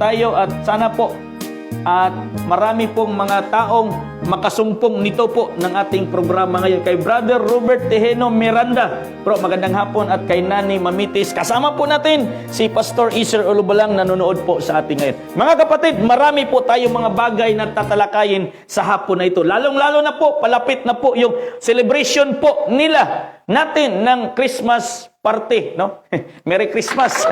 tayo at sana po at marami pong mga taong makasumpong nito po ng ating programa ngayon. Kay Brother Robert Tejeno Miranda, bro, magandang hapon, at kay Nani Mamitis. Kasama po natin si Pastor Iser Ulubalang nanonood po sa ating ngayon. Mga kapatid, marami po tayong mga bagay na tatalakayin sa hapon na ito. Lalong-lalo na po, palapit na po yung celebration po nila natin ng Christmas party, no? Merry Christmas!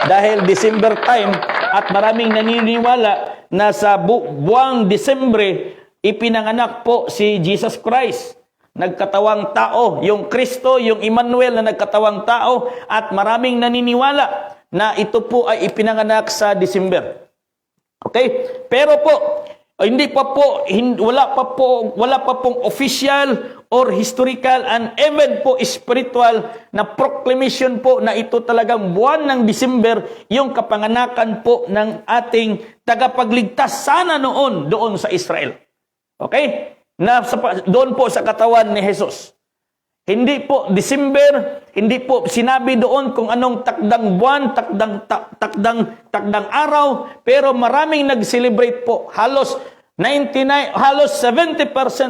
Dahil December time at maraming naniniwala na sa buwang Disembre, ipinanganak po si Jesus Christ. Nagkatawang tao, yung Kristo, yung Emmanuel na nagkatawang tao, at maraming naniniwala na ito po ay ipinanganak sa December. Okay? Pero po, hindi pa po, wala pa pong official or historical and even po spiritual na proclamation po na ito talagang buwan ng December yung kapanganakan po ng ating tagapagligtas sana noon doon sa Israel. Okay? Doon po sa katawan ni Jesus. Hindi po December, hindi po sinabi doon kung anong takdang buwan, takdang araw, pero maraming nag-celebrate po. Halos 70%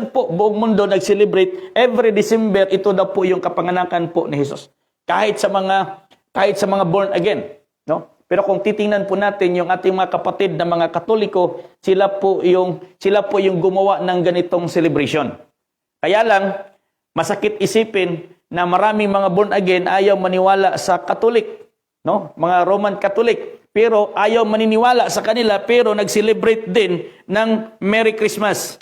po buong mundo nag-celebrate every December. Ito daw po yung kapanganakan po ni Jesus. Kahit sa mga born again, no? Pero kung titingnan po natin yung ating mga kapatid na mga Katoliko, sila po yung gumawa ng ganitong celebration. Kaya lang masakit isipin na maraming mga born again ayaw maniwala sa Katolik, no? Mga Roman Catholic. Pero ayaw maniniwala sa kanila, pero nag-celebrate din ng Merry Christmas.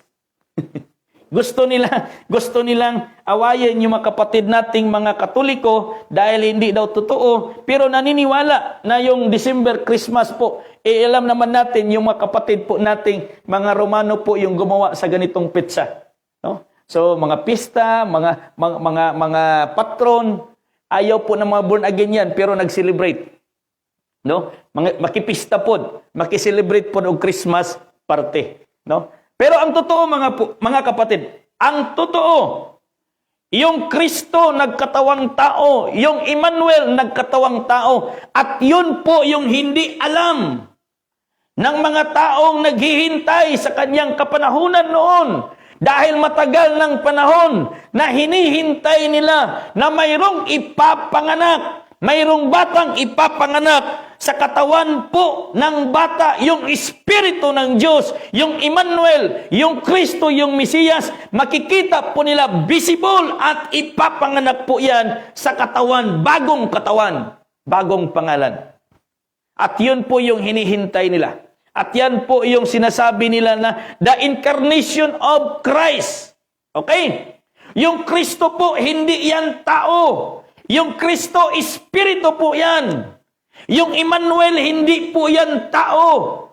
Gusto nilang awayin yung mga kapatid nating mga Katoliko dahil hindi daw totoo, pero naniniwala na yung December Christmas po, alam naman natin yung mga kapatid po nating mga Romano po yung gumawa sa ganitong pizza, no? So mga pista, mga patron, ayaw po ng mga born again yan, pero nag-celebrate. No? Makipista po, makiselebrate po og Christmas party, no? Pero ang totoo mga kapatid, ang totoo, yung Kristo nagkatawang tao, yung Emmanuel nagkatawang tao, at yun po yung hindi alam ng mga taong naghihintay sa kanyang kapanahunan noon. Dahil matagal ng panahon na hinihintay nila na mayroong ipapanganak, mayroong batang ipapanganak sa katawan po ng bata, yung Espiritu ng Diyos, yung Emmanuel, yung Kristo, yung Mesiyas. Makikita po nila visible at ipapanganak po yan sa katawan, bagong pangalan. At yun po yung hinihintay nila. At yan po yung sinasabi nila na the incarnation of Christ. Okay? Yung Kristo po, hindi yan tao. Yung Kristo, Espiritu po yan. Yung Emmanuel, hindi po yan tao.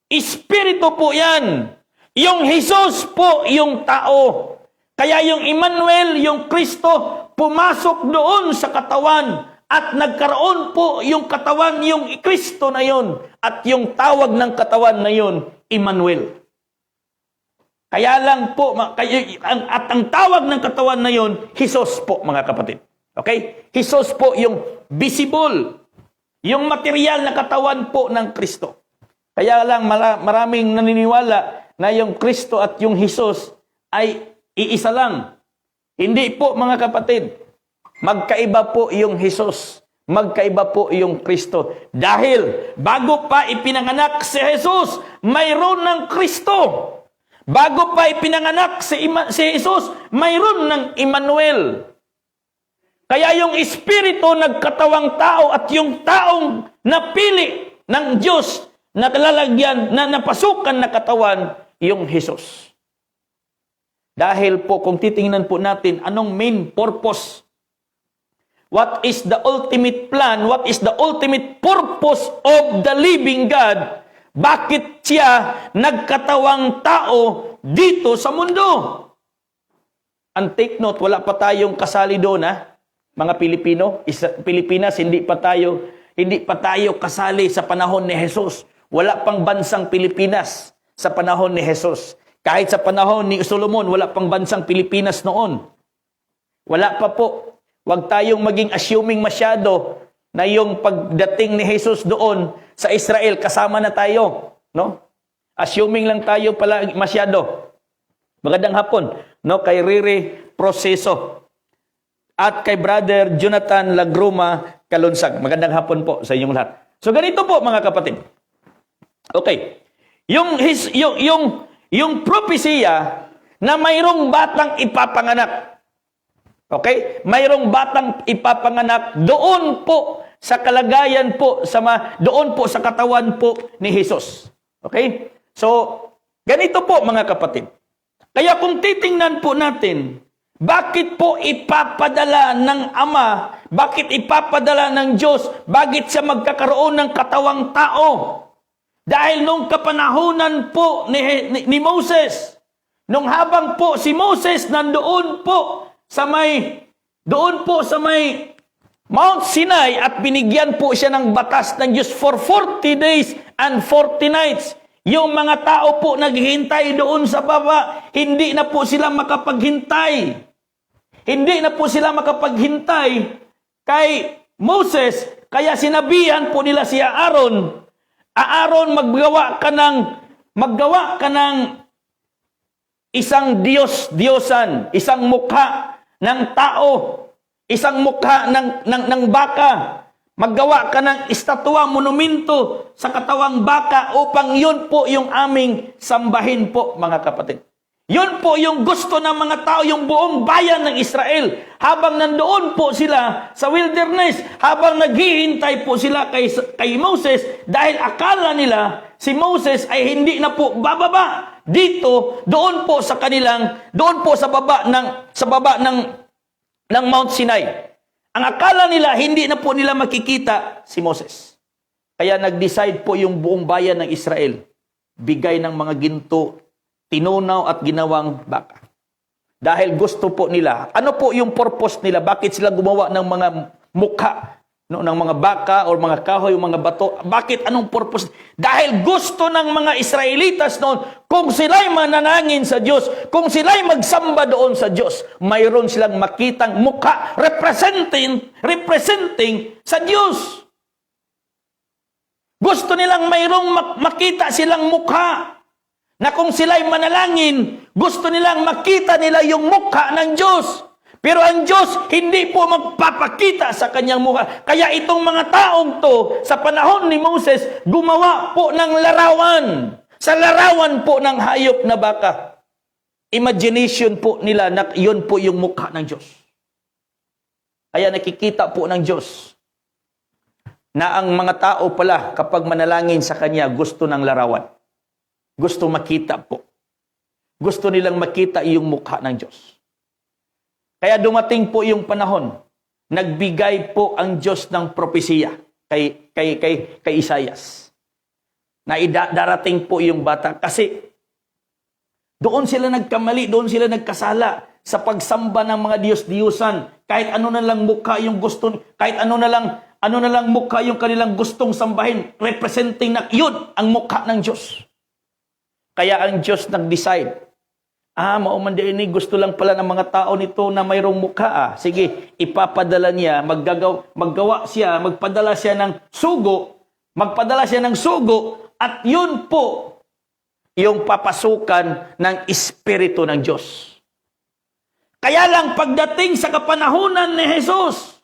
Espiritu po yan. Yung Jesus po, yung tao. Kaya yung Emmanuel, yung Kristo, pumasok doon sa katawan. At nagkaroon po yung katawan, yung Kristo na yon. At yung tawag ng katawan na yon, Emmanuel. Kaya lang po, at ang tawag ng katawan na yon, Jesus po, mga kapatid. Okay? Jesus po yung visible, yung material na katawan po ng Kristo. Kaya lang maraming naniniwala na yung Kristo at yung Jesus ay iisa lang. Hindi po, mga kapatid. Magkaiba po yung Jesus. Magkaiba po yung Kristo. Dahil bago pa ipinanganak si Jesus, mayroon ng Kristo. Bago pa ipinanganak si Jesus, mayroon ng Emmanuel. Kaya yung Espiritu nagkatawang tao at yung taong napili ng Diyos na lalagyan, na napasukan na katawan, yung Jesus. Dahil po kung titingnan po natin anong main purpose, what is the ultimate plan, what is the ultimate purpose of the living God, bakit siya nagkatawang tao dito sa mundo? And take note, wala pa tayong kasali doon, ha? Mga Pilipino, Pilipinas, hindi pa tayo kasali sa panahon ni Jesus. Wala pang bansang Pilipinas sa panahon ni Jesus. Kahit sa panahon ni Solomon, wala pang bansang Pilipinas noon. Wala pa po. Huwag tayong maging assuming masyado na yung pagdating ni Jesus doon sa Israel, kasama na tayo, no? Assuming lang tayo pala masyado. Magandang hapon, no, kay Riri Proseso at kay Brother Jonathan Lagruma Kalunsag. Magandang hapon po sa inyong lahat. So ganito po mga kapatid. Okay. Yung propesya na mayroong batang ipapanganak. Okay? Mayroong batang ipapanganak doon po sa kalagayan po doon po sa katawan po ni Jesus. Okay? So, ganito po mga kapatid. Kaya kung titingnan po natin, bakit po ipapadala ng Ama, bakit ipapadala ng Diyos, bakit siya magkakaroon ng katawang tao? Dahil nung kapanahunan po ni Moses, nung habang po si Moses nandoon po sa may Mount Sinai at binigyan po siya ng batas ng Diyos for 40 days and 40 nights. Yung mga tao po naghihintay doon sa baba, hindi na po sila makapaghintay. Hindi na po sila makapaghintay kay Moses, kaya sinabihan po nila si Aaron, Aaron, maggawa ka ng isang Diyosan, isang mukha ng tao, isang mukha ng baka. Maggawa ka ng estatwa, monumento sa katawang baka upang yun po yung aming sambahin po, mga kapatid. Yun po yung gusto ng mga tao, yung buong bayan ng Israel. Habang nandoon po sila sa wilderness, habang naghihintay po sila kay Moses, dahil akala nila si Moses ay hindi na po bababa dito, doon po sa baba ng Mount Sinai. Ang akala nila, hindi na po nila makikita si Moses. Kaya nag-decide po yung buong bayan ng Israel, bigay ng mga ginto, tinunaw at ginawang baka. Dahil gusto po nila, ano po yung purpose nila? Bakit sila gumawa ng mga mukha, no, ng mga baka o mga kahoy, o mga bato? Bakit? Anong purpose? Dahil gusto ng mga Israelitas noon, kung sila'y mananangin sa Diyos, kung sila'y magsamba doon sa Diyos, mayroon silang makitang mukha representing sa Diyos. Gusto nilang mayroong makita silang mukha na kung sila'y manalangin, gusto nilang makita nila yung mukha ng Diyos. Pero ang Diyos hindi po magpapakita sa kanyang mukha. Kaya itong mga taong to, sa panahon ni Moses, gumawa po ng larawan. Sa larawan po ng hayop na baka. Imagination po nila na yun po yung mukha ng Diyos. Kaya nakikita po ng Diyos na ang mga tao pala, kapag manalangin sa Kanya, gusto ng larawan. Gusto makita po. Gusto nilang makita yung mukha ng Diyos. Kaya dumating po yung panahon, nagbigay po ang Diyos ng propesiya kay Isaias. Na darating po yung bata. Kasi doon sila nagkamali, doon sila nagkasala sa pagsamba ng mga Diyos-Diyusan. Kahit ano na lang mukha yung gusto, kahit ano na lang mukha yung kanilang gustong sambahin, representing na yun ang mukha ng Diyos. Kaya ang Diyos nag-decide, mauman din ini, gusto lang pala ng mga tao nito na mayroong mukha. Sige, ipapadala niya, magpadala siya ng sugo, at yun po yung papasukan ng Espiritu ng Diyos. Kaya lang pagdating sa kapanahunan ni Jesus,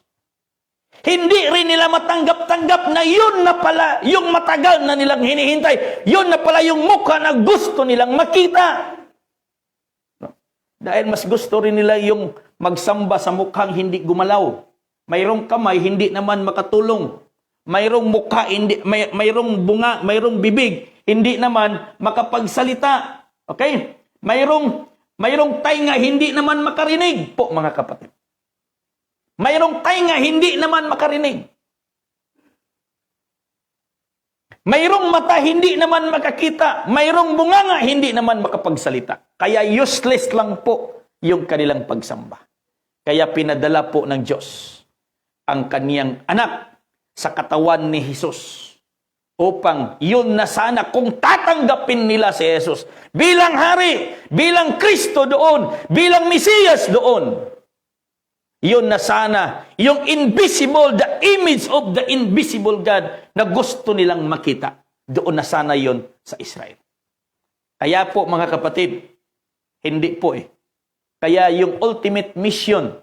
hindi rin nila matanggap-tanggap na yun na pala yung matagal na nilang hinihintay. Yun na pala yung mukha na gusto nilang makita. Dahil mas gusto rin nila yung magsamba sa mukhang hindi gumalaw. Mayroong kamay, hindi naman makatulong. Mayroong mukha, mayroong bunga, mayroong bibig, hindi naman makapagsalita. Okay? Mayroong tainga, hindi naman makarinig po, mga kapatid. Mayroong tainga, hindi naman makarinig. Mayroong mata, hindi naman makakita. Mayroong bunganga, hindi naman makapagsalita. Kaya useless lang po yung kanilang pagsamba. Kaya pinadala po ng Diyos ang kaniyang anak sa katawan ni Jesus. Upang yun na sana kung tatanggapin nila si Jesus bilang hari, bilang Kristo doon, bilang Mesiyas doon, Yun na sana, yung invisible, the image of the invisible God na gusto nilang makita. Doon na sana yun sa Israel. Kaya po mga kapatid, hindi po Kaya yung ultimate mission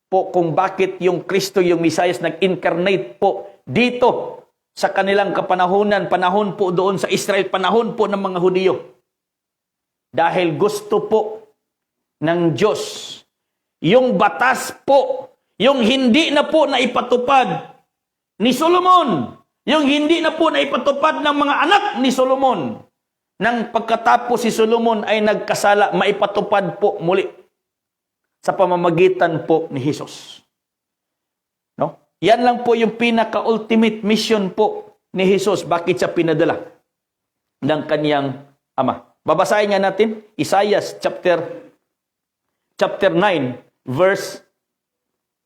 po kung bakit yung Kristo, yung Mesias nag-incarnate po dito sa kanilang kapanahunan, panahon po doon sa Israel, panahon po ng mga Hudyo. Dahil gusto po ng Diyos, yung batas po, yung hindi na po na ipatupad ni Solomon, yung hindi na po na ipatupad ng mga anak ni Solomon, nang pagkatapos si Solomon ay nagkasala, maipatupad po muli sa pamamagitan po ni Jesus. No? Yan lang po yung pinaka-ultimate mission po ni Jesus. Bakit siya pinadala ng kaniyang ama? Babasahin nga natin, Isaiah chapter 9, verse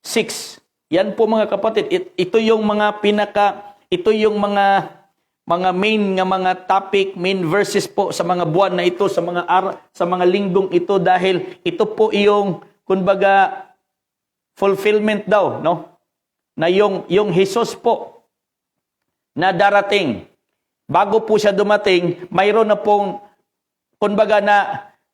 6. Yan po mga kapatid, ito yung mga ito yung mga main nga mga topic, main verses po sa mga buwan na ito, sa mga linggong ito, dahil ito po yung kumbaga fulfillment daw, no? Na yung Jesus po na darating, bago po siya dumating, mayroon na pong kumbaga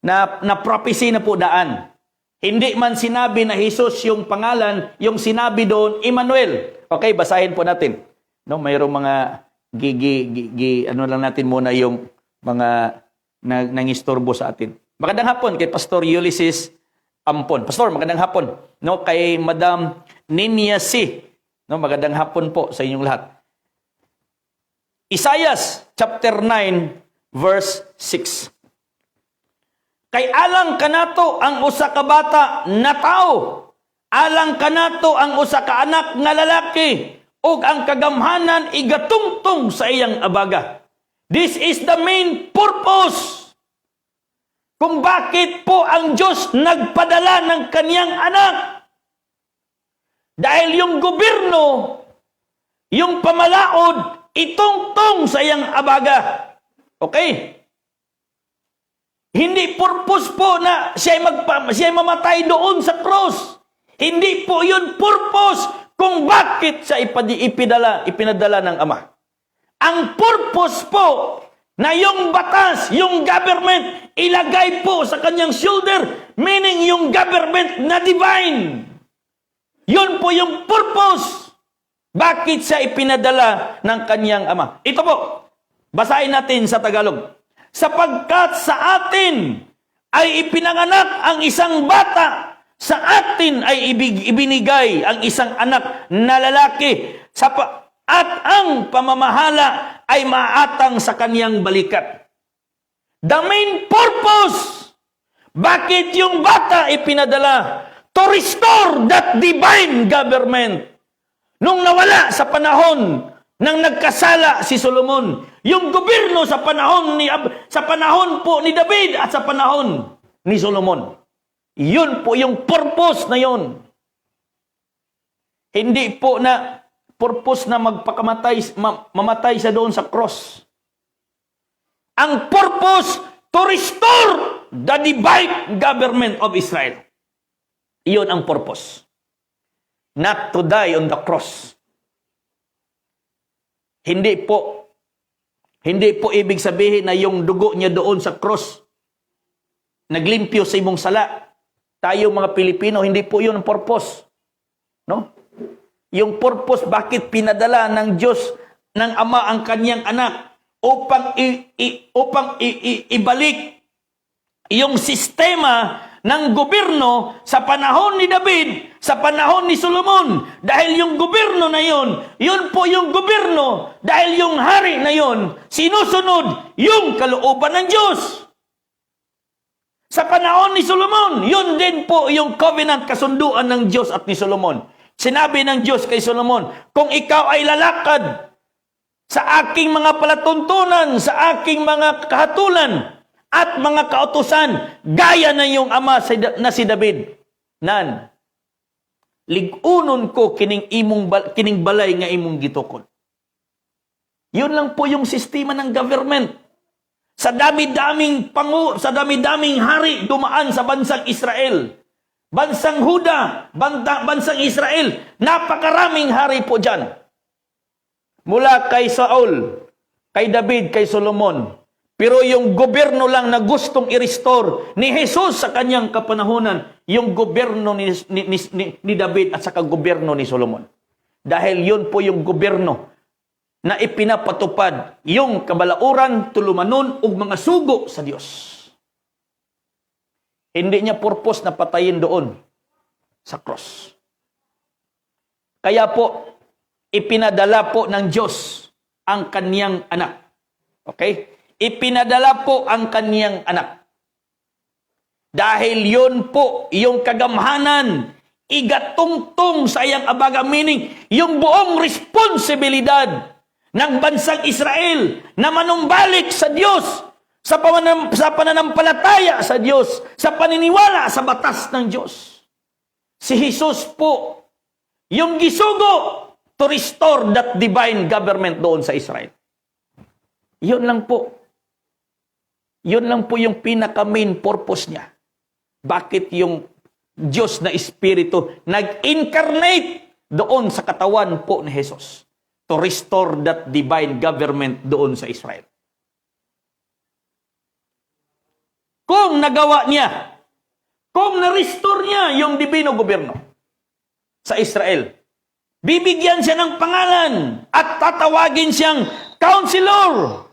na prophecy na po daan. Hindi man sinabi na Jesus yung pangalan, yung sinabi doon, Emmanuel. Okay, basahin po natin. No, mayroong mga ano lang natin muna yung mga nangistorbo sa atin. Magandang hapon kay Pastor Ulysses Ampon. Pastor, magandang hapon. No, kay Madam Ninia C. No, magandang hapon po sa inyong lahat. Isaiah chapter 9 verse 6. Kay alang kanato ang usa ka bata na tao, alang kanato ang usa ka anak nga lalaki, ug ang kagamhanan igatungtong sa iyang abaga. This is the main purpose kung bakit po ang Diyos nagpadala ng kaniyang anak. Dahil yung gobyerno, yung pamalaod, itungtong sa iyang abaga. Okay? Hindi purpose po na siya mamatay doon sa cross. Hindi po yun purpose kung bakit siya ipinadala ng Ama. Ang purpose po na yung batas, yung government, ilagay po sa kanyang shoulder, meaning yung government na divine. Yun po yung purpose. Bakit siya ipinadala ng kanyang Ama? Ito po, basahin natin sa Tagalog. Sapagkat sa atin ay ipinanganak ang isang bata, sa atin ay ibinigay ang isang anak na lalaki, at ang pamamahala ay maatang sa kaniyang balikat. The main purpose, bakit yung bata ipinadala? To restore that divine government. Nung nawala sa panahon nang nagkasala si Solomon, yung gobyerno sa panahon po ni David at sa panahon ni Solomon. Yun po yung purpose na yun. Hindi po na purpose na mamatay siya doon sa cross. Ang purpose to restore the divine government of Israel. Iyon ang purpose. Not to die on the cross. Hindi po ibig sabihin na yung dugo niya doon sa cross naglimpyo sa imong sala. Tayo mga Pilipino, hindi po yun ang purpose. No? Yung purpose, bakit pinadala ng Diyos, ng Ama ang kanyang anak upang ibalik yung sistema ng gobyerno sa panahon ni David, sa panahon ni Solomon. Dahil yung gobyerno na yun po yung gobyerno, dahil yung hari na yun, sinusunod yung kalooban ng Diyos. Sa panahon ni Solomon, yun din po yung covenant, kasunduan ng Diyos at ni Solomon. Sinabi ng Diyos kay Solomon, kung ikaw ay lalakad sa aking mga palatuntunan, sa aking mga kahatulan, at mga kautusan, gaya na yung ama na si David, nan, ligunon ko kining balay nga imong gitukod. Yun lang po yung sistema ng government. Sa dami-daming hari dumaan sa bansang Israel. bansang Huda, bansang Israel. Napakaraming hari po dyan. Mula kay Saul, kay David, kay Solomon. Pero yung gobyerno lang na gustong i-restore ni Jesus sa kanyang kapanahunan, yung gobyerno ni David at saka gobyerno ni Solomon. Dahil yun po yung gobyerno na ipinapatupad yung kabalauran, tulumanon, ug mga sugo sa Diyos. Hindi niya purpose na patayin doon sa cross. Kaya po, ipinadala po ng Diyos ang kaniyang anak. Okay? Ipinadala po ang kaniyang anak. Dahil yun po, yung kagamhanan, igatungtong sa iyang abaga, meaning, yung buong responsibilidad ng bansang Israel na manumbalik sa Diyos, sa pananampalataya sa Diyos, sa paniniwala sa batas ng Diyos. Si Jesus po, yung gisugo to restore that divine government doon sa Israel. Yun lang po. Yun lang po yung pinaka-main purpose niya. Bakit yung Diyos na Espiritu nag-incarnate doon sa katawan po ni Jesus to restore that divine government doon sa Israel. Kung nagawa niya, kung na-restore niya yung divino gobyerno sa Israel, bibigyan siya ng pangalan at tatawagin siyang counselor.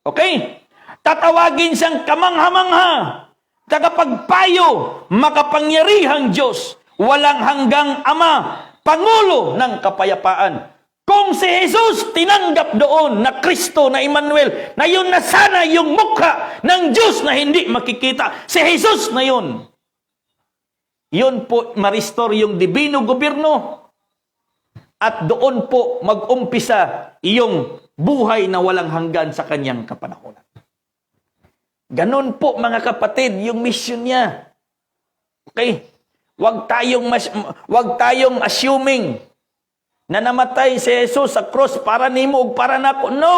Okay? Tatawagin siyang kamangha-mangha, tagapagpayo, makapangyarihang Diyos, walang hanggang Ama, Pangulo ng kapayapaan. Kung si Jesus tinanggap doon na Kristo, na Emmanuel, na yun na sana yung mukha ng Diyos na hindi makikita, si Jesus na yun. Yun po, ma-restore yung divino gobyerno at doon po mag-umpisa yung buhay na walang hanggan sa kanyang kapanahunan. Ganon po mga kapatid, yung mission niya. Okay? Huwag tayong assuming na namatay si Jesus sa cross para nimo o para nako. No!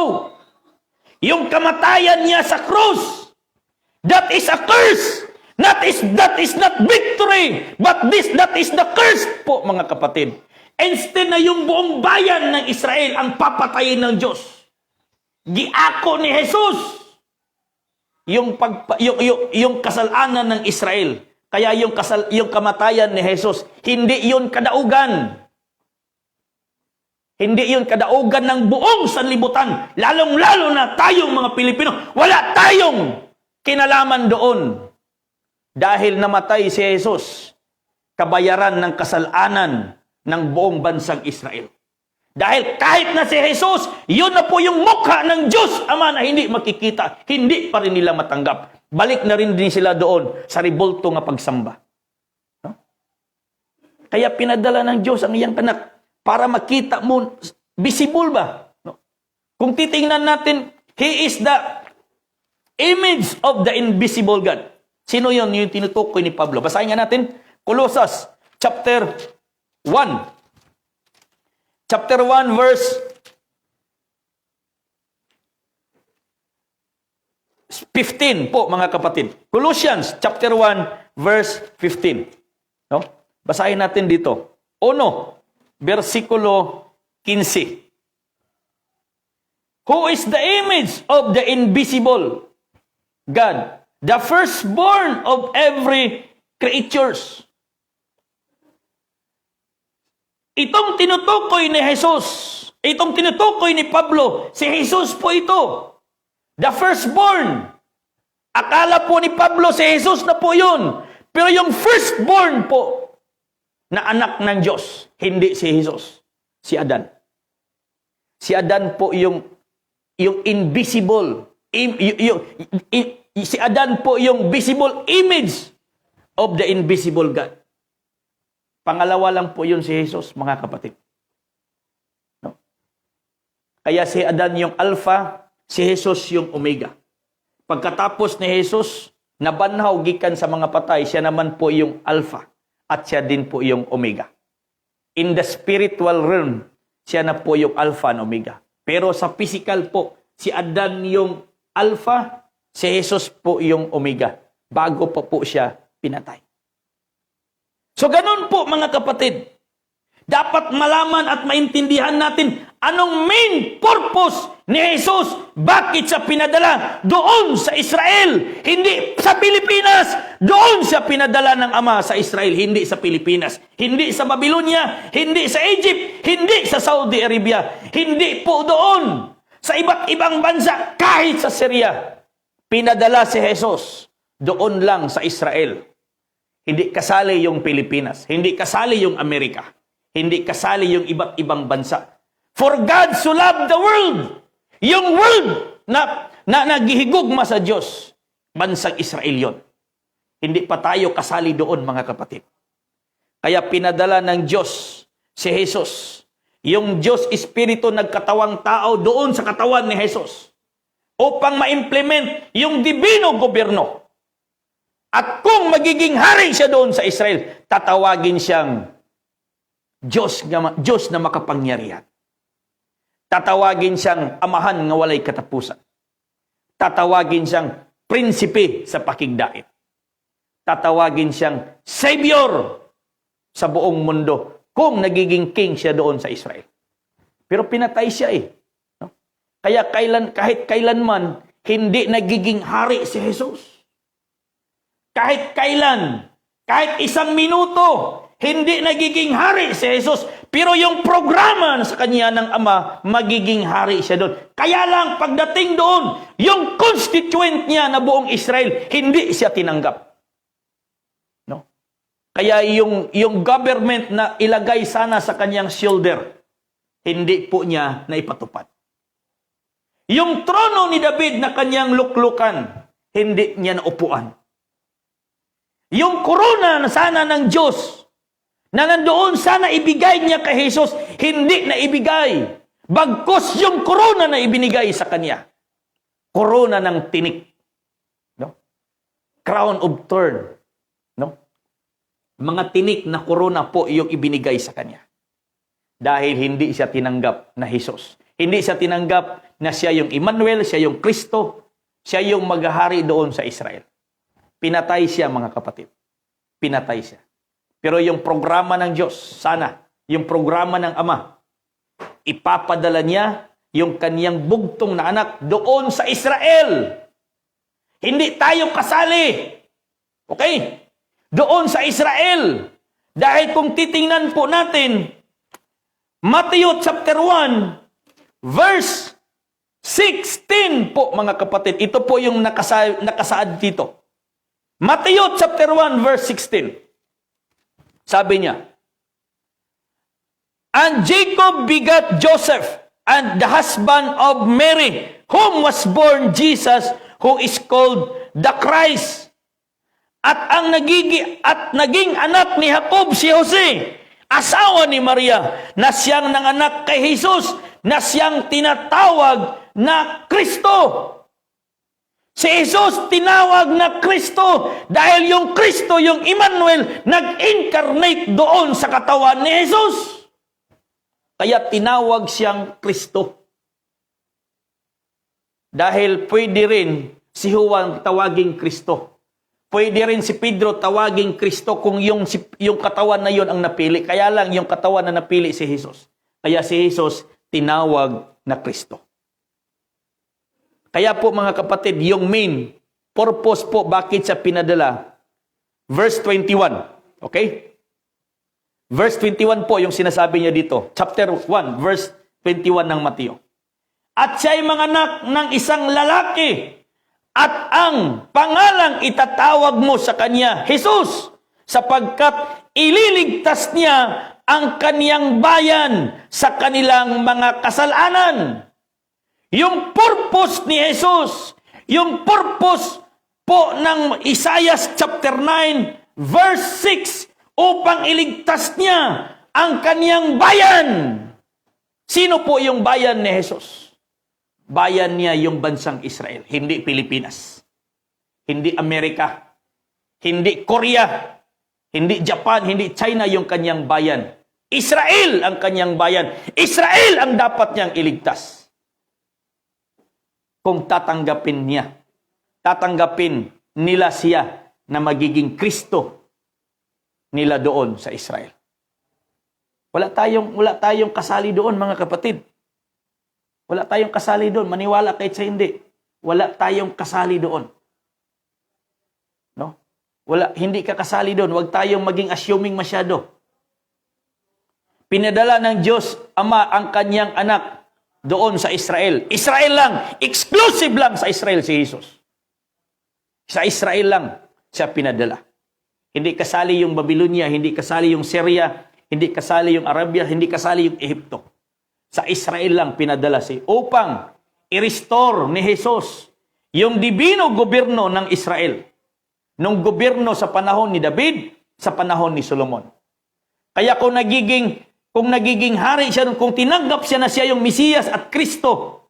Yung kamatayan niya sa cross, that is a curse. That is not victory, but that is the curse po mga kapatid. Instead na yung buong bayan ng Israel ang papatayin ng Diyos. Giako ni Jesus yung kasalanan ng Israel. Kaya yung kamatayan ni Jesus, hindi yun kadaugan. Hindi yun kadaugan ng buong sanlibutan. Lalong-lalo na tayong mga Pilipino. Wala tayong kinalaman doon. Dahil namatay si Jesus, kabayaran ng kasalanan ng buong bansang Israel. Dahil kahit na si Jesus, yun na po yung mukha ng Diyos Ama na hindi makikita, hindi pa rin nila matanggap. Balik na rin din sila doon sa ribulto nga pagsamba. No? Kaya pinadala ng Diyos ang iyang anak para makita mo, visible ba? No? Kung titingnan natin, He is the image of the invisible God. Sino yun? Yung tinutukoy ni Pablo. Basahin nga natin, Colossus chapter 1. Chapter 1 verse 15 po mga kapatid. Colossians chapter 1 verse 15. No? Basahin natin dito. 1 versikulo 15. Who is the image of the invisible God, the firstborn of every creatures. Itong tinutukoy ni Jesus, itong tinutukoy ni Pablo, si Jesus po ito. The firstborn. Akala po ni Pablo si Jesus na po yun. Pero yung firstborn po na anak ng Diyos, hindi si Jesus, si Adan. Si Adan po yung invisible, si Adan po yung visible image of the invisible God. Pangalawa lang po yun si Jesus, mga kapatid. No? Kaya si Adan yung Alpha, si Jesus yung Omega. Pagkatapos ni Jesus, nabanhaw gikan sa mga patay, siya naman po yung Alpha at siya din po yung Omega. In the spiritual realm, siya na po yung Alpha and Omega. Pero sa physical po, si Adan yung Alpha, si Jesus po yung Omega. Bago pa po siya pinatay. So ganun po mga kapatid. Dapat malaman at maintindihan natin anong main purpose ni Jesus. Bakit siya pinadala doon sa Israel? Hindi sa Pilipinas. Doon siya pinadala ng Ama sa Israel, hindi sa Pilipinas. Hindi sa Babylonia, hindi sa Egypt, hindi sa Saudi Arabia. Hindi po doon. Sa iba't ibang bansa, kahit sa Syria. Pinadala si Jesus doon lang sa Israel. Hindi kasali yung Pilipinas. Hindi kasali yung Amerika. Hindi kasali yung iba't ibang bansa. For God so loved the world. Yung world na naghihigugma sa Diyos. Bansang Israel yon. Hindi pa tayo kasali doon mga kapatid. Kaya pinadala ng Diyos si Jesus. Yung Diyos Espiritu nagkatawang tao doon sa katawan ni Jesus. Upang ma-implement yung divino gobyerno. At kung magiging hari siya doon sa Israel, tatawagin siyang Diyos na makapangyarihan. Tatawagin siyang amahan nga walay katapusan. Tatawagin siyang prinsipe sa pakigdait. Tatawagin siyang savior sa buong mundo kung nagiging king siya doon sa Israel. Pero pinatay siya eh. No? Kaya kahit kailanman, hindi nagiging hari si Jesus. Kahit kailan, kahit isang minuto, hindi nagiging hari si Jesus. Pero yung programa sa kanya ng Ama, magiging hari siya doon. Kaya lang, pagdating doon, yung constituent niya na buong Israel, hindi siya tinanggap. No? Kaya yung government na ilagay sana sa kanyang shoulder, hindi po niya naipatupad. Yung trono ni David na kanyang luklukan, hindi niya naupuan. Yung korona na sana ng Diyos, na nandoon sana ibigay niya kay Jesus, hindi na ibigay. Bagkus yung korona na ibinigay sa kanya. Korona ng tinik. No? Crown of thorn. No? Mga tinik na korona po yung ibinigay sa kanya. Dahil hindi siya tinanggap na Jesus. Hindi siya tinanggap na siya yung Emmanuel, siya yung Kristo, siya yung maghahari doon sa Israel. Pinatay siya mga kapatid. Pinatay siya. Pero yung programa ng Diyos, sana, yung programa ng Ama, ipapadala niya yung kaniyang bugtong na anak doon sa Israel. Hindi tayo kasali. Okay? Doon sa Israel. Dahil kung titingnan po natin, Matthew chapter 1, verse 16 po mga kapatid. Ito po yung nakasaad dito. Matthew chapter 1, verse 16. Sabi niya, and Jacob begat Joseph, and the husband of Mary, whom was born Jesus, who is called the Christ. At naging anak ni Jacob si Jose, asawa ni Maria, na siyang nanganak kay Jesus, na siyang tinatawag na Kristo. Si Jesus tinawag na Kristo dahil yung Kristo, yung Emmanuel, nag-incarnate doon sa katawan ni Jesus. Kaya tinawag siyang Kristo. Dahil pwede rin si Juan tawaging Kristo. Pwede rin si Pedro tawaging Kristo kung yung katawan na yon ang napili. Kaya lang yung katawan na napili si Jesus. Kaya si Jesus tinawag na Kristo. Kaya po mga kapatid, yung main purpose po bakit siya pinadala, verse 21. Okay? Verse 21 po yung sinasabi niya dito. Chapter 1, verse 21 ng Mateo. At siya'y manganak ng isang lalaki, at ang pangalang itatawag mo sa kanya, Jesus, sapagkat ililigtas niya ang kaniyang bayan sa kanilang mga kasalanan. Yung purpose ni Jesus, yung purpose po ng Isaiah chapter 9, verse 6, upang iligtas niya ang kaniyang bayan. Sino po yung bayan ni Jesus? Bayan niya yung bansang Israel, hindi Pilipinas, hindi Amerika, hindi Korea, hindi Japan, hindi China yung kanyang bayan. Israel ang kanyang bayan. Israel ang dapat niyang iligtas. Kung tatanggapin nila siya na magiging Kristo nila doon sa Israel. Wala tayong kasali doon, mga kapatid. Wala tayong kasali doon. Maniwala kahit sa hindi. Wala tayong kasali doon. No? Hindi ka kasali doon. Huwag tayong maging assuming masyado. Pinadala ng Diyos Ama ang kanyang anak doon sa Israel. Israel lang. Exclusive lang sa Israel si Jesus. Sa Israel lang siya pinadala. Hindi kasali yung Babylonia, hindi kasali yung Syria, hindi kasali yung Arabia, hindi kasali yung Ehipto. Sa Israel lang pinadala upang i-restore ni Jesus yung divino gobyerno ng Israel. Nung gobyerno sa panahon ni David, sa panahon ni Solomon. Kaya kung nagiging hari siya, kung tinanggap siya na siya yung Mesiyas at Kristo,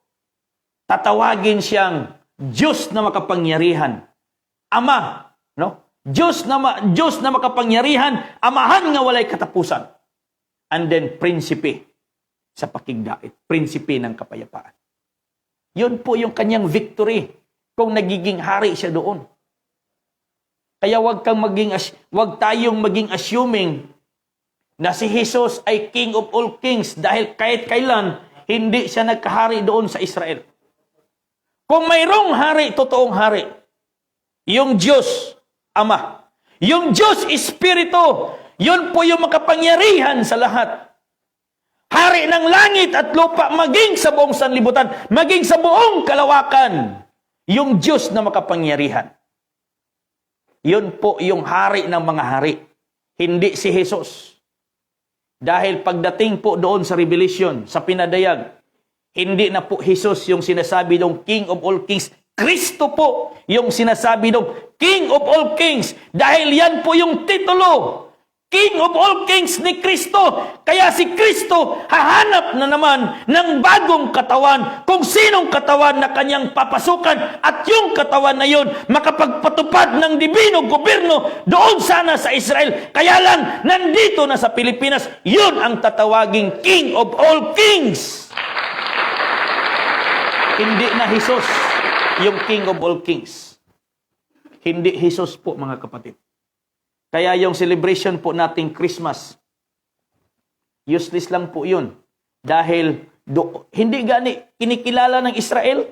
tatawagin siyang Diyos na makapangyarihan. Ama, no? Diyos na makapangyarihan, amahan nga walay katapusan. And then, prinsipe sa pakigdait, prinsipe ng kapayapaan. Yun po yung kanyang victory kung nagiging hari siya doon. Kaya wag tayong maging assuming na si Jesus ay King of all kings dahil kahit kailan hindi siya nagkahari doon sa Israel. Kung mayroong hari, totoong hari, yung Diyos Ama, yung Diyos Espiritu, yun po yung makapangyarihan sa lahat. Hari ng langit at lupa, maging sa buong sanlibutan, maging sa buong kalawakan, yung Diyos na makapangyarihan. Yun po yung hari ng mga hari, hindi si Jesus. Dahil pagdating po doon sa Revelation, sa pinadayag, hindi na po Jesus yung sinasabi ng King of all kings. Kristo po yung sinasabi ng King of all kings. Dahil yan po yung titulo. King of all kings ni Kristo. Kaya si Kristo hahanap na naman ng bagong katawan. Kung sinong katawan na kanyang papasukan at yung katawan na yun makapagpatupad ng divino gobyerno doon sana sa Israel. Kaya lang, nandito na sa Pilipinas, yun ang tatawaging King of all kings. Hindi na Jesus yung King of all kings. Hindi Jesus po, mga kapatid. Kaya yung celebration po nating Christmas, useless lang po yun. Dahil hindi gani kinikilala ng Israel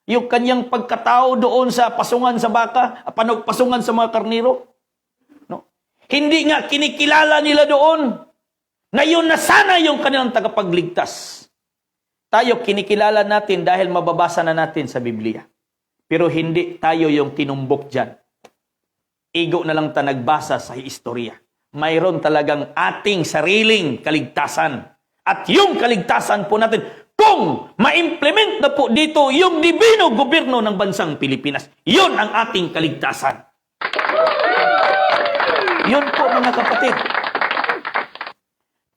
yung kanyang pagkatao doon sa pasungan sa baka, pasungan sa mga karniro. No? Hindi nga kinikilala nila doon na yun na sana yung kanilang tagapagligtas. Tayo kinikilala natin dahil mababasa na natin sa Biblia. Pero hindi tayo yung tinumbok dyan. Igo na lang ta nagbasa sa istorya. Mayroon talagang ating sariling kaligtasan. At yung kaligtasan po natin, kung ma-implement na po dito yung divino gobyerno ng bansang Pilipinas, yun ang ating kaligtasan. Yun po, mga kapatid.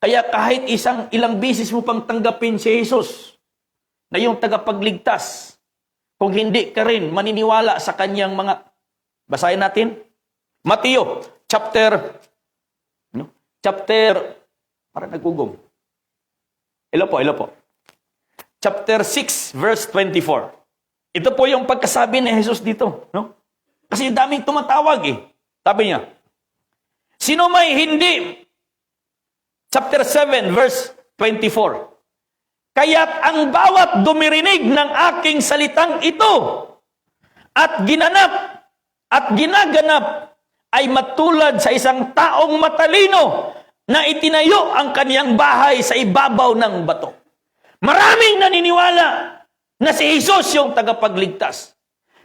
Kaya kahit ilang bisis mo pang tanggapin si Jesus na yung tagapagligtas, kung hindi ka rin maniniwala sa kanyang mga, basahin natin, Mateo, chapter, para nagugong. Ilo po. Chapter 6, verse 24. Ito po yung pagkasabi ni Jesus dito. No? Kasi daming tumatawag eh. Sabi niya, sino may hindi, chapter 7, verse 24. Kaya't ang bawat dumirinig ng aking salitang ito at ginaganap ay matulad sa isang taong matalino na itinayo ang kaniyang bahay sa ibabaw ng bato. Maraming naniniwala na si Jesus yung tagapagligtas.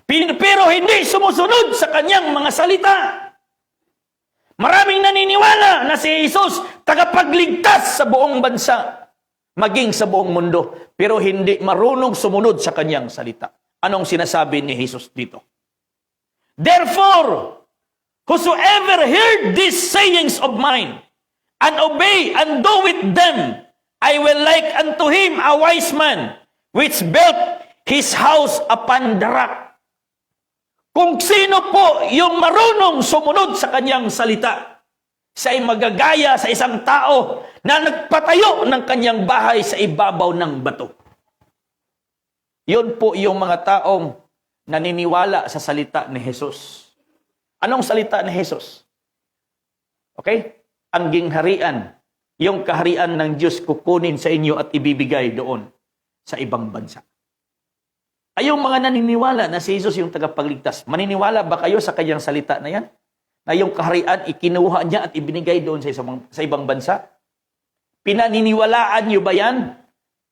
Pero hindi sumusunod sa kanyang mga salita. Maraming naniniwala na si Jesus tagapagligtas sa buong bansa, maging sa buong mundo, pero hindi marunong sumunod sa kanyang salita. Anong sinasabi ni Jesus dito? Therefore, whosoever heard these sayings of mine, and obey and do with them, I will like unto him a wise man, which built his house upon the rock. Kung sino po yung marunong sumunod sa kanyang salita, siya ay magagaya sa isang tao na nagpatayo ng kanyang bahay sa ibabaw ng bato. Yun po yung mga taong naniniwala sa salita ni Jesus. Anong salita ni Jesus? Okay? ang gingharian, yung kaharian ng Diyos kukunin sa inyo at ibibigay doon sa ibang bansa. Kayong mga naniniwala na si Jesus yung tagapagligtas, maniniwala ba kayo sa kanyang salita na yan? Na yung kaharian ikinuha niya at ibinigay doon sa ibang bansa? Pinaniniwalaan niyo ba yan?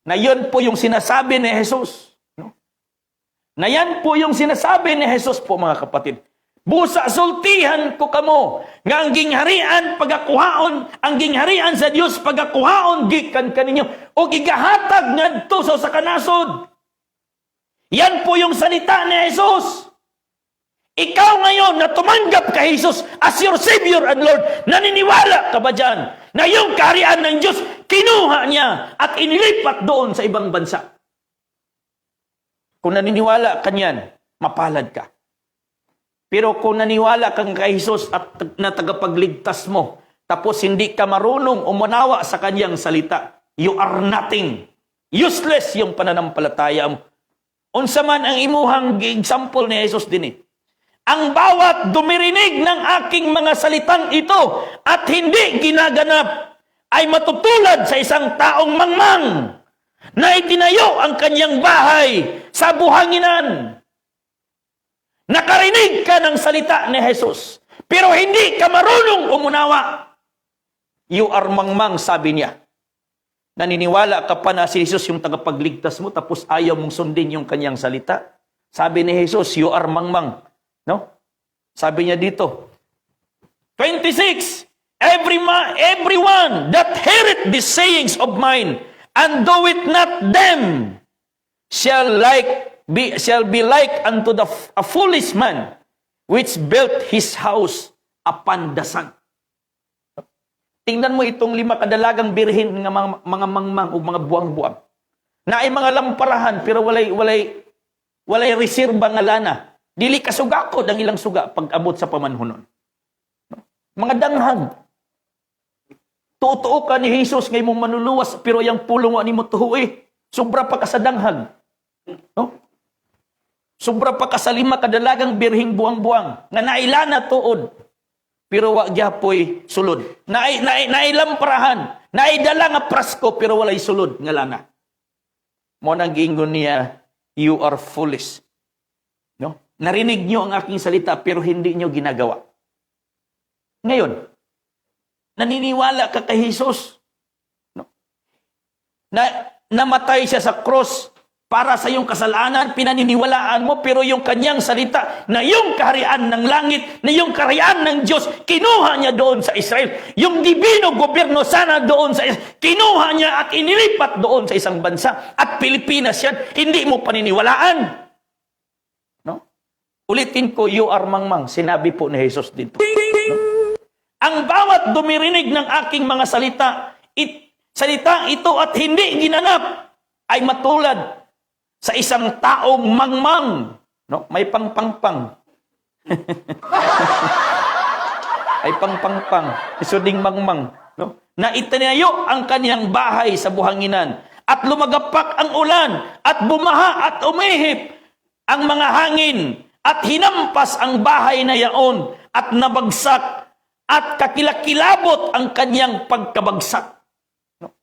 Na yun po yung sinasabi ni Jesus. No? Na yan po yung sinasabi ni Jesus po, mga kapatid. Busa sultihan ko kamo nga ang gingharian pagakuhaon, ang gingharian sa Dios pagakuhaon gikan kaninyo o gigahatag ngadto sa kanasod. Yan po yung salita ni Jesus. Ikaw ngayon na tumanggap kay Jesus as your Savior and Lord, naniniwala ka ba dyan na yung kaharian ng Diyos kinuha niya at inilipat doon sa ibang bansa? Kung naniniwala ka niyan, mapalad ka. Pero kung naniwala kang kay Jesus at na tagapagligtas mo, tapos hindi ka marunong umunawa sa kanyang salita, you are nothing. Useless yung pananampalataya mo. Unsa man ang imuhang example ni Jesus din eh. Ang bawat dumirinig ng aking mga salitang ito at hindi ginaganap ay matutulad sa isang taong mangmang na itinayo ang kanyang bahay sa buhanginan. Nakarinig ka ng salita ni Jesus, pero hindi ka marunong umunawa. You are mangmang, sabi niya. Naniniwala ka pa na si Jesus yung tagapagligtas mo, tapos ayaw mong sundin yung kanyang salita. Sabi ni Jesus, you are mangmang. No? Sabi niya dito, 26, everyone that heareth these sayings of mine, and do it not them, shall be like unto a foolish man, which built his house upon the sand. Tingnan mo itong 5 kadalagang birhen ng mga mangmang o mga buwang-buwang. Na ay mga lamparahan, pero walay reserba nga lana. Dili kasugakod ang ilang suga pag abot sa pamanhunon. Mga danghag. Tutuo ka ni Jesus ngay mong manuluwas, pero yung pulong ni mo tuhoy. Sobra pa ka sa danghag. No? Sobra pa ka sa 5 kadalagang birhing buwang-buwang. Nga nailana tuod. Pero wa gyapoy sulod. Nailamparahan. Naidala nga prasko, pero walay sulod nga lana. Mo nang giingon niya, you are foolish. No? Narinig niyo ang aking salita, pero hindi niyo ginagawa. Ngayon, naniniwala ka kay Jesus. No? Namatay siya sa cross para sa iyong kasalanan, pinaniniwalaan mo, pero yung kanyang salita na yung kaharian ng langit, na yung kaharian ng Diyos, kinuha niya doon sa Israel. Yung divino gobyerno sana doon sa Israel, kinuha niya at inilipat doon sa isang bansa. At Pilipinas yan, hindi mo paniniwalaan. No? Ulitin ko, you are mangmang. Sinabi po ni Jesus dito. No? Ang bawat dumirinig ng aking mga salita ito at hindi ginanap, ay matulad sa isang taong mangmang. No? May pangpangpang. Ay pangpangpang. Isuding mangmang. No? Na itinayo ang kaniyang bahay sa buhanginan. At lumagapak ang ulan. At bumaha at umihip ang mga hangin. At hinampas ang bahay na yaon. At nabagsak. At kakilakilabot ang kaniyang pagkabagsak. No?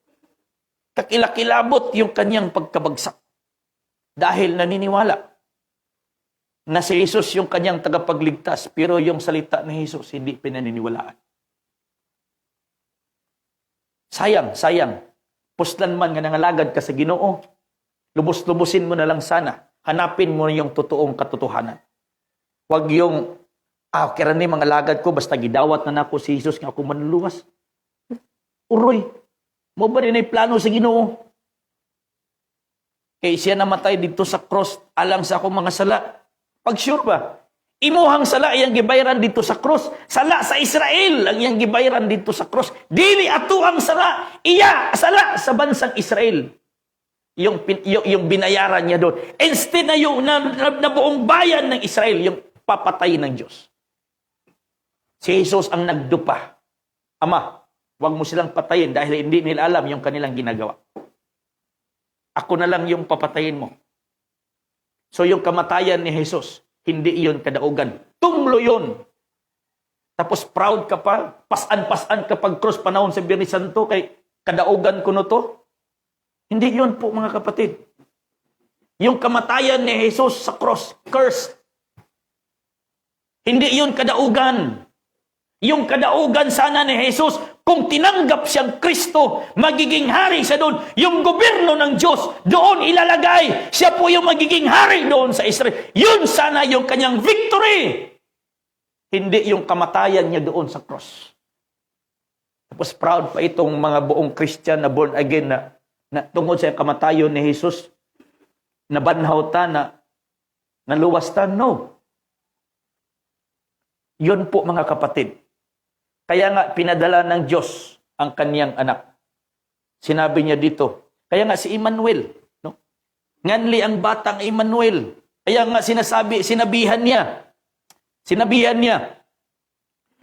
Kakilakilabot yung kaniyang pagkabagsak. Dahil naniniwala na si Jesus yung kanyang tagapagligtas, pero yung salita ni Jesus hindi pinaniniwalaan. Sayang. Puslan man nga nangalagad ka sa Ginoo, lubos-lubusin mo na lang sana. Hanapin mo yung totoong katotohanan. Huwag yung, kaya ni mga lagad ko, basta gidawat na nako si Jesus nga ako manluluwas. Uroy, mo ba rin ay plano sa Ginoo? Kaya siya namatay dito sa cross alang sa akong mga sala. Pag sure ba? Imuhang sala iyang gibayran dito sa cross. Sala sa Israel ang iyang gibayran dito sa cross. Dili ato ang sala. Iya sala sa bansang Israel. Yung binayaran niya doon. Instead na yung na buong bayan ng Israel yung papatay ng Diyos. Si Jesus ang nagdupa. Ama, huwag mo silang patayin dahil hindi nila alam yung kanilang ginagawa. Ako na lang yung papatayin mo. So yung kamatayan ni Jesus, hindi iyon kadaugan. Tunglo yun. Tapos proud ka pa, pasan-pasan kapag cross panahon sa Biyernes Santo, kay kadaugan ko no to. Hindi yun po mga kapatid. Yung kamatayan ni Jesus sa cross, cursed. Hindi yun kadaugan. Yung kadaugan sana ni Jesus, kung tinanggap siyang Kristo, magiging hari siya doon. Yung gobyerno ng Diyos, doon ilalagay. Siya po yung magiging hari doon sa Israel. Yun sana yung kanyang victory. Hindi yung kamatayan niya doon sa cross. Tapos proud pa itong mga buong Christian na born again na tungkol sa kamatayon ni Jesus, nabanhaw ta, naluwas ta. No. Yun po mga kapatid. Kaya nga pinadala ng Diyos ang kanyang anak. Sinabi niya dito. Kaya nga si Emmanuel, no? Nganli ang batang Emmanuel. Kaya nga sinabihan niya.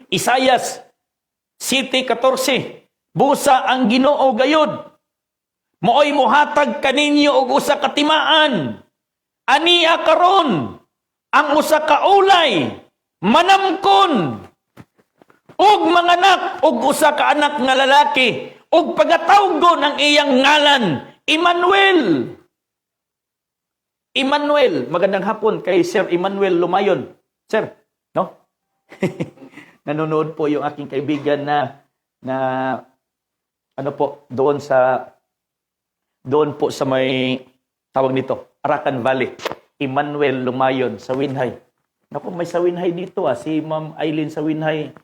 Isayas 7:14. Busa ang Ginoo gayod. Mooy mohatag kaninyo og usa ka timaan. Aniya karon ang usa ka ulay manamkon og manganak og usa ka anak nga lalaki og pagatawgon ang iyang ngalan Emmanuel. Emmanuel, magandang hapon kay Sir Emmanuel Lumayon. Sir, no? Nanonood po yung aking kaibigan na ano po doon po sa may tawag nito, Arakan Valley. Emmanuel Lumayon sa Winhay. Naku, may sa Winhay dito si Ma'am Eileen sa Winhay.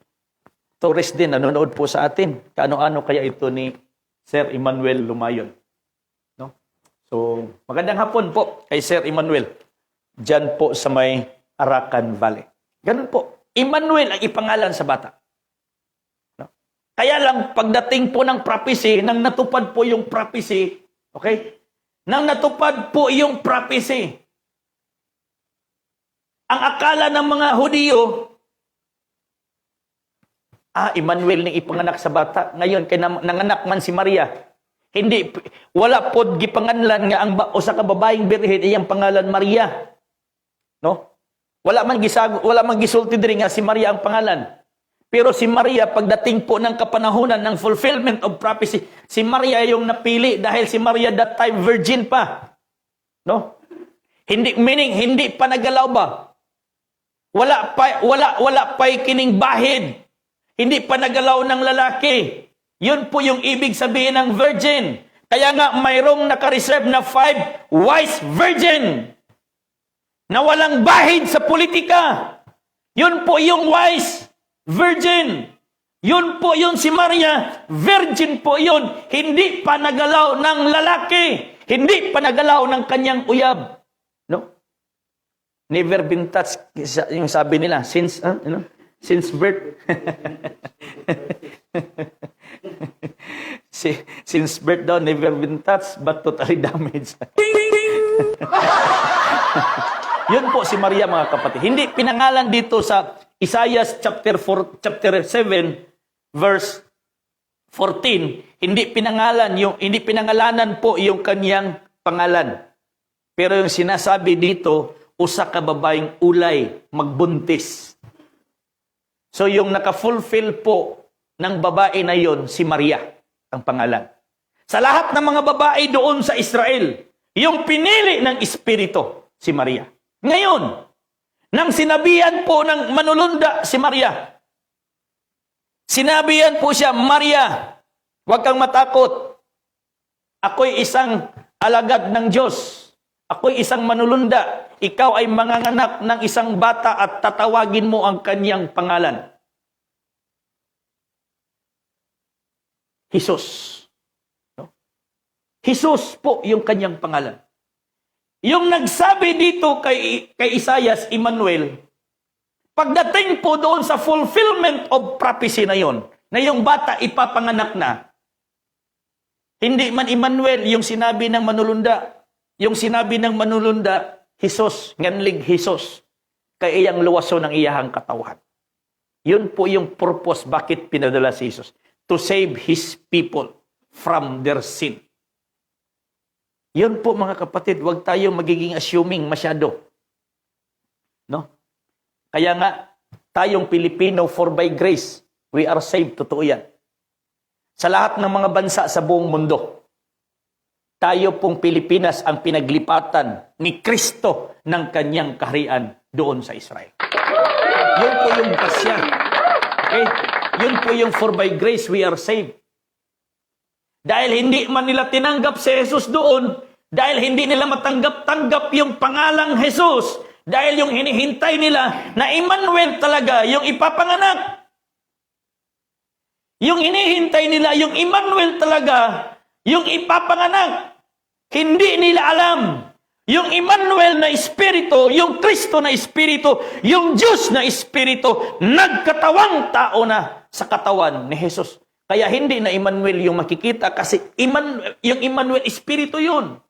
Torres din, nanonood po sa atin. Kaano-ano kaya ito ni Sir Emmanuel Lumayon. No? So, magandang hapon po kay Sir Emmanuel. Diyan po sa may Arakan Valley. Ganun po. Emmanuel ang ipangalan sa bata. No? Kaya lang, pagdating po ng prophecy, nang natupad po yung prophecy, okay? Nang natupad po yung prophecy, ang akala ng mga Hudiyo, Emmanuel ning ipanganak sa bata. Ngayon, kay nanganak man si Maria. Hindi, wala pod gipanganlan nga ang usa ka babaeng birhen iyang pangalan Maria. No? Wala man gisulti diri nga si Maria ang pangalan. Pero si Maria, pagdating po ng kapanahunan ng fulfillment of prophecy, si Maria yung napili dahil si Maria that time virgin pa. No? Meaning, hindi pa nagalaw ba? Wala pa kining bahid. Hindi pa nagalaw ng lalaki. Yun po yung ibig sabihin ng virgin. Kaya nga mayroong nakareserve na 5 wise virgin na walang bahid sa politika. Yun po yung wise virgin. Yun po yun si Maria. Virgin po yun. Hindi pa nagalaw ng lalaki. Hindi pa nagalaw ng kanyang uyab. No? Never been touched. Yung sabi nila, since birth. Since birth daw, never been touched, but totally damaged. Yun po si Maria, mga kapatid. Hindi pinangalan dito sa Isaiah chapter 7, verse 14. Hindi pinangalanan po yung kanyang pangalan. Pero yung sinasabi dito, usa ka babaeng ulay, magbuntis. So yung naka-fulfill po ng babae na yon, si Maria, ang pangalan. Sa lahat ng mga babae doon sa Israel, yung pinili ng Espiritu, si Maria. Ngayon, nang sinabihan po ng manulunda si Maria, sinabihan po siya, Maria, huwag kang matakot. Ako'y isang alagad ng Diyos. Ako'y isang manulunda. Ikaw ay manganganak ng isang bata at tatawagin mo ang kanyang pangalan. Jesus. No? Jesus po yung kanyang pangalan. Yung nagsabi dito kay Isaiah, Emmanuel, pagdating po doon sa fulfillment of prophecy na yon, na yung bata ipapanganak na, hindi man Emmanuel yung sinabi ng manulunda. Yung sinabi ng manulunda, Jesus, nganlig Jesus, kay iyang luwaso ng iyahang katawan. Yun po yung purpose bakit pinadala si Jesus. To save His people from their sin. Yun po mga kapatid, huwag tayo magiging assuming masyado. No? Kaya nga, Tayong Pilipino, for by grace, we are saved. Totoo yan. Sa lahat ng mga bansa sa buong mundo, tayo pong Pilipinas ang pinaglipatan ni Kristo ng kanyang kaharian doon sa Israel. Yun po yung pasya. Okay? Yun po yung for by grace we are saved. Dahil hindi man nila tinanggap si Jesus doon, dahil hindi nila matanggap-tanggap yung pangalang Jesus, dahil yung hinihintay nila na Emmanuel talaga yung ipapanganak. Yung hinihintay nila, yung Emmanuel talaga, yung ipapanganak. Hindi nila alam. Yung Emmanuel na Espiritu, yung Kristo na Espiritu, yung Diyos na Espiritu, nagkatawang tao na sa katawan ni Jesus. Kaya hindi na Emmanuel yung makikita kasi yung Emmanuel Espiritu yun.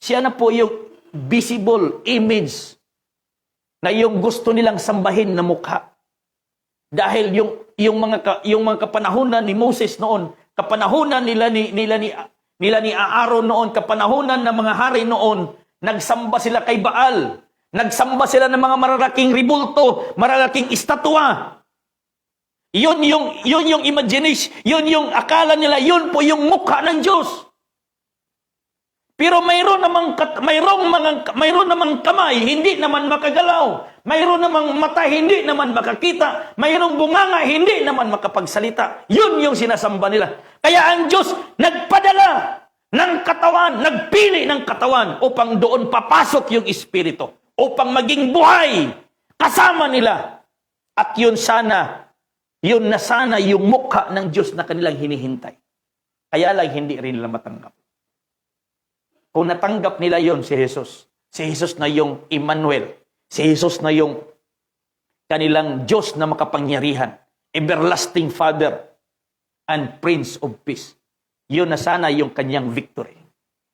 Siya na po yung visible image na yung gusto nilang sambahin na mukha. Dahil yung mga kapanahunan ni Moses noon, kapanahunan nila ni Aaron noon, kapanahunan ng mga hari noon, nagsamba sila kay Baal. Nagsamba sila ng mga mararaking ribulto, mararaking estatwa. Yun yung imagination, yun yung akala nila, yun po yung mukha ng Diyos. Pero mayroon namang kamay, hindi naman makagalaw. Mayroon namang mata, hindi naman makakita. Mayroong bunganga, hindi naman makapagsalita. Yun yung sinasamba nila. Kaya ang Diyos nagpadala ng katawan, nagpili ng katawan upang doon papasok yung Espiritu. Upang maging buhay kasama nila. At yun na sana yung mukha ng Diyos na kanilang hinihintay. Kaya lang hindi rin nila matanggap. Kung natanggap nila yon si Jesus na yung Emmanuel, si Jesus na yung kanilang Diyos na makapangyarihan, everlasting Father and Prince of Peace. Yun na sana yung kanyang victory.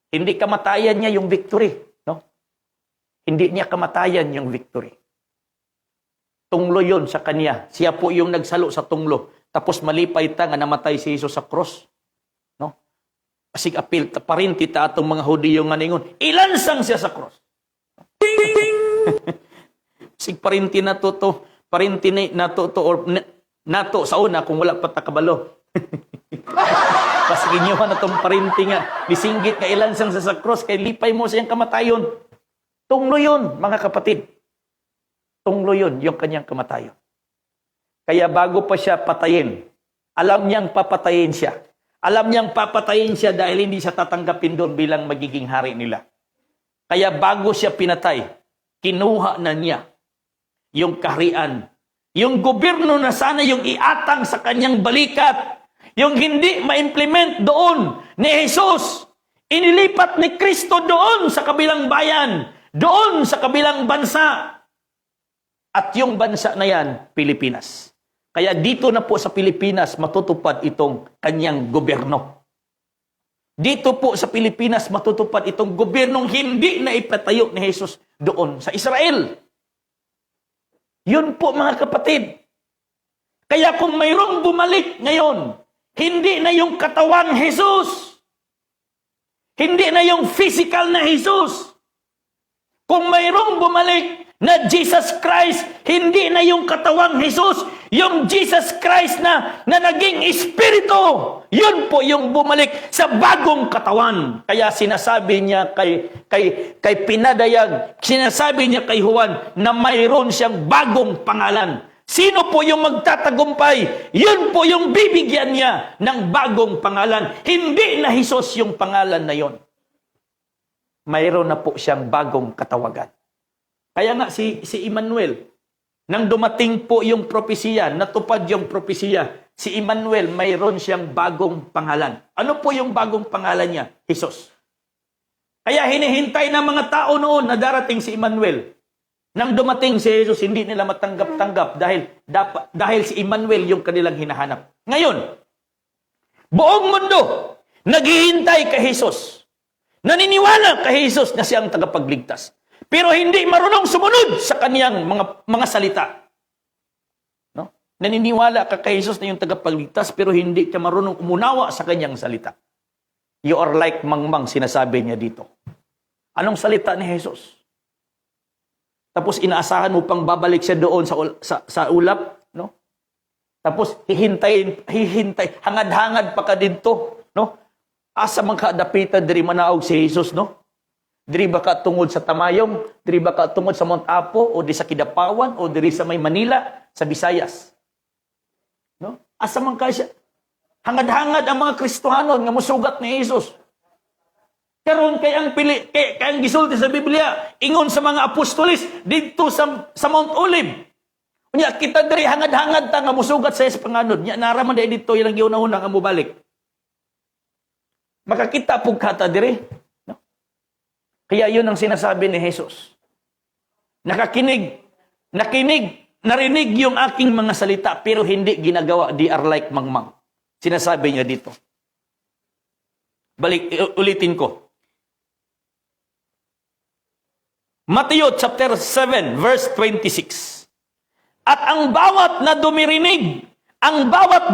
Hindi kamatayan niya yung victory, no? Hindi niya kamatayan yung victory. Tunglo yon sa kanya. Siya po yung nagsalo sa tunglo. Tapos malipay ta nga namatay si Jesus sa cross. No? Asig apil pa rin tita atong mga Hudiyo nga ningon, ilansang siya sa cross. Sig pa rin tinatuto, pa rin natuto or nato sa una kung wala pa takabalo. Kasi ginyawa na itong parinti nga, bisinggit ka ilansang sa cross, kay lipay mo siyang kamatayon. Tunglo yun, mga kapatid. Tunglo yun, yung kanyang kamatayon. Kaya bago pa siya patayin, alam niyang papatayin siya. Alam niyang papatayin siya dahil hindi siya tatanggapin doon bilang magiging hari nila. Kaya bago siya pinatay, kinuha na niya yung kaharian. Yung gobyerno na sana yung iatang sa kanyang balikat. Yung hindi ma-implement doon ni Jesus. Inilipat ni Kristo doon sa kabilang bayan. Doon sa kabilang bansa. At yung bansa na yan, Pilipinas. Kaya dito na po sa Pilipinas matutupad itong kanyang gobyerno. Dito po sa Pilipinas matutupad itong gobyernong hindi na ipatayo ni Jesus doon sa Israel. Yun po mga kapatid. Kaya kung mayroong bumalik ngayon, hindi na yung katawang Jesus. Hindi na yung physical na Jesus. Kung mayroong bumalik na Jesus Christ, hindi na yung katawang Jesus, yung Jesus Christ na naging Espiritu. Yun po yung bumalik sa bagong katawan. Kaya sinasabi niya kay Pinadayag, sinasabi niya kay Juan na mayroon siyang bagong pangalan. Sino po yung magtatagumpay? Yun po yung bibigyan niya ng bagong pangalan. Hindi na Jesus yung pangalan na yon. Mayroon na po siyang bagong katawagan. Kaya nga si Emmanuel, nang dumating po yung propesiya, natupad yung propesiya, si Emmanuel mayroon siyang bagong pangalan. Ano po yung bagong pangalan niya? Jesus. Kaya hinihintay ng mga tao noon na darating si Emmanuel. Nang dumating si Jesus, hindi nila matanggap-tanggap dahil si Emmanuel yung kanilang hinahanap. Ngayon, buong mundo naghihintay kay Jesus. Naniniwala kay Jesus na siyang tagapagligtas. Pero hindi marunong sumunod sa kaniyang mga salita. No? Naniniwala ka kay Jesus na yung tagapagligtas pero hindi ka marunong umunawa sa kaniyang salita. You are like mangmang, sinasabi niya dito. Anong salita ni Jesus? Tapos inaasahan mo pang babalik siya doon sa ulap, no? Tapos hihintay, hangad-hangad pa ka dito, no? Asa man ka dapitan diri manaog si Jesus, no? Diri ba ka tungod sa Tamayong, diri ba ka tungod sa Mount Apo, o di sa Kidapawan, o diri sa may Manila, sa Visayas. No? Asa man ka siya? Hangad-hangad ang mga Kristohanon nga mosugat ni Jesus. Karon kay ang gisulti sa Biblia, ingon sa mga apostolis dito sa Mount Olive. Unya kita diri hangad-hangad ta nga mosugat sa panganod. Nya naraman day dito ilang giuna-una nga mobalik. Makakita pug kata diri, no? Kaya yun ang sinasabi ni Jesus. Narinig yung aking mga salita pero hindi ginagawa, they are like mangmang. Sinasabi niya dito. Ulitin ko. Matthew chapter 7 verse 26. At ang bawat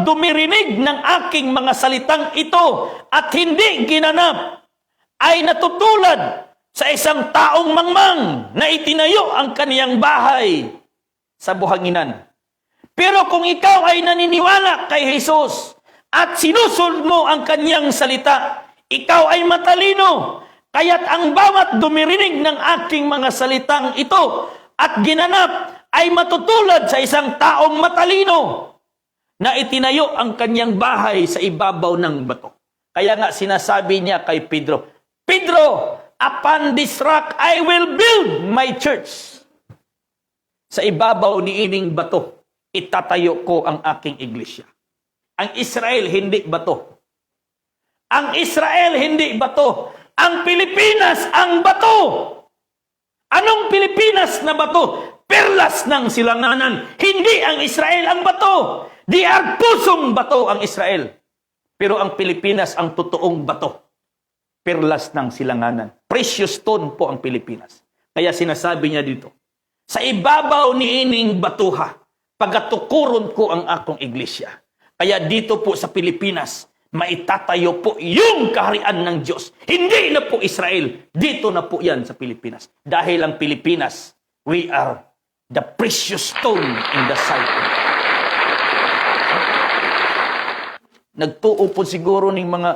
dumirinig ng aking mga salitang ito at hindi ginanap ay natutulad sa isang taong mangmang na itinayo ang kaniyang bahay sa buhanginan. Pero kung ikaw ay naniniwala kay Jesus at sinusunod mo ang kaniyang salita, ikaw ay matalino. Kaya't ang bawat dumirinig ng aking mga salitang ito at ginanap ay matutulad sa isang taong matalino na itinayo ang kanyang bahay sa ibabaw ng bato. Kaya nga sinasabi niya kay Pedro, Pedro, upon this rock I will build my church. Sa ibabaw ni ining bato, itatayo ko ang aking iglesia. Ang Israel hindi bato. Ang Israel hindi bato. Ang Pilipinas ang bato. Anong Pilipinas na bato? Perlas ng silanganan. Hindi ang Israel ang bato. Di are pusong bato ang Israel. Pero ang Pilipinas ang totoong bato. Perlas ng silanganan. Precious stone po ang Pilipinas. Kaya sinasabi niya dito, sa ibabaw ni ining batuha, pagatukuron ko ang akong iglesia. Kaya dito po sa Pilipinas, maitatayo po yung kaharian ng Diyos. Hindi na po Israel. Dito na po yan sa Pilipinas. Dahil ang Pilipinas, we are the precious stone in the sight of God. Nagtuo po siguro ng mga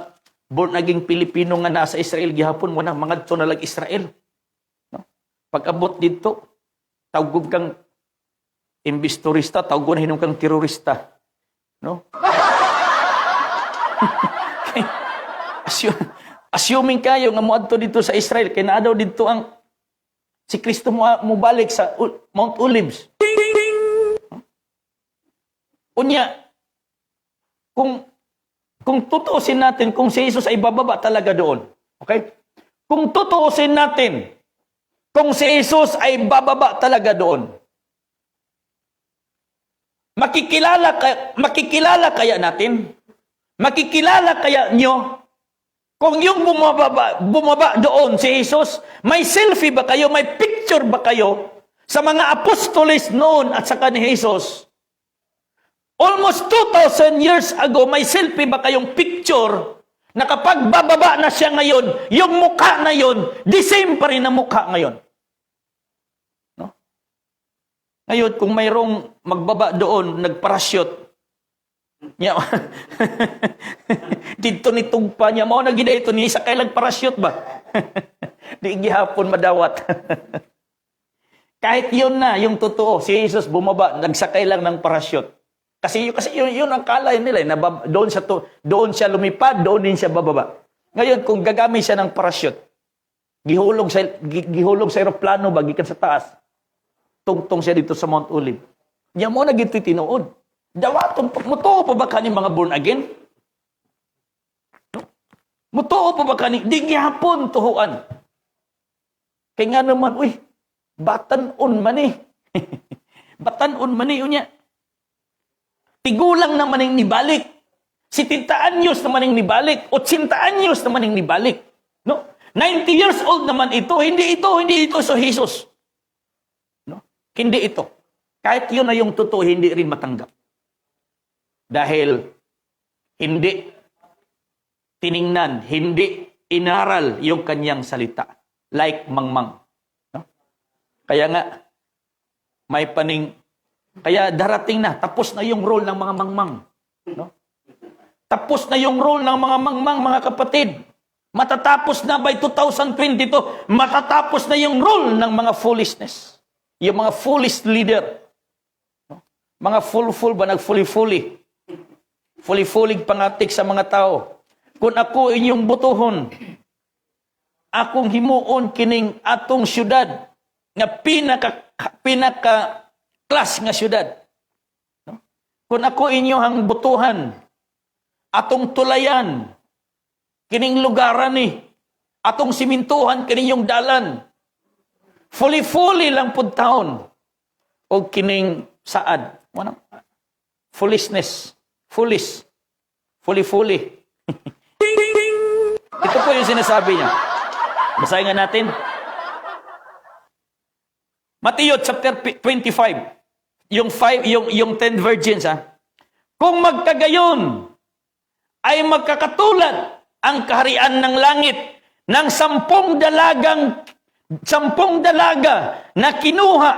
born-again Pilipino nga nasa Israel gihapon mo na mga to na lang Israel. No? Pag-abot dito, tawag kang imbis turista, tawag na hinong kang terorista. No? Assuming kayo nga moadto dito sa Israel, kaya na daw dito ang si Kristo mo balik sa Mount Olives. Unya, kung tutuusin natin, kung si Jesus ay bababa talaga doon, okay? Kung tutuusin natin, kung si Jesus ay bababa talaga doon, makikilala kaya natin? Makikilala kaya nyo kung yung bumaba doon si Jesus, may selfie ba kayo, may picture ba kayo sa mga apostoles noon at saka ni Jesus? Almost 2,000 years ago, may selfie ba kayong picture na kapag bababa na siya ngayon, yung mukha na yun, the same pa rin na mukha ngayon? No? Ngayon, kung mayroong magbaba doon, nagparachute, niya, dito nitugpa niya, mao na gina ito, ni isa kailang parachute ba? Di gihapon madawat. Kahit yun na, yung totoo, si Jesus bumaba, nagsakay lang ng parachute. Kasi yun ang kala nila, na doon siya lumipad, doon din siya bababa. Ngayon, kung gagamit siya ng parachute, gihulog sa aeroplano ba, gikan sa taas, tungtong siya dito sa Mount Olive. Niya mo na gito tinuod. Dawaton, mutuo pa ba kaning mga born again? No? Mutuo pa ba kaning, di gihapon tuhuan. Kaya nga naman, batanon man eh. Batanon man eh, unya. Tigulang naman yung nibalik. 70 anyos naman yung nibalik. 80 anyos naman yung nibalik. No? 90 years old naman ito. Hindi ito so Jesus. No? Hindi ito. Kahit yun na yung totoo, hindi rin matanggap. Dahil hindi tiningnan, hindi inaral yung kanyang salita. Like mangmang. No? Kaya nga, may paning. Kaya darating na, tapos na yung role ng mga mangmang. No? Tapos na yung role ng mga mangmang, mga kapatid. Matatapos na by 2022, matatapos na yung role ng mga foolishness. Yung mga foolish leader. No? Mga full ba, nag-fully. Fully pangatik sa mga tao. Kung ako inyong butuhon, akong himuon kining atong syudad, nga pinaka class nga syudad. No? Kung ako inyohang butuhan, atong tulayan, kining lugaran ni, atong simintuhan, kining yung dalan, fully lang pud taon, o kining saad. Ano? Foolishness. Foolish. Fully. Ito po yung sinasabi niya. Basahin nga natin. Mateo chapter 25. Yung 10 virgins, ha? Kung magkagayon, ay magkakatulad ang kaharian ng langit ng 10 dalaga na kinuha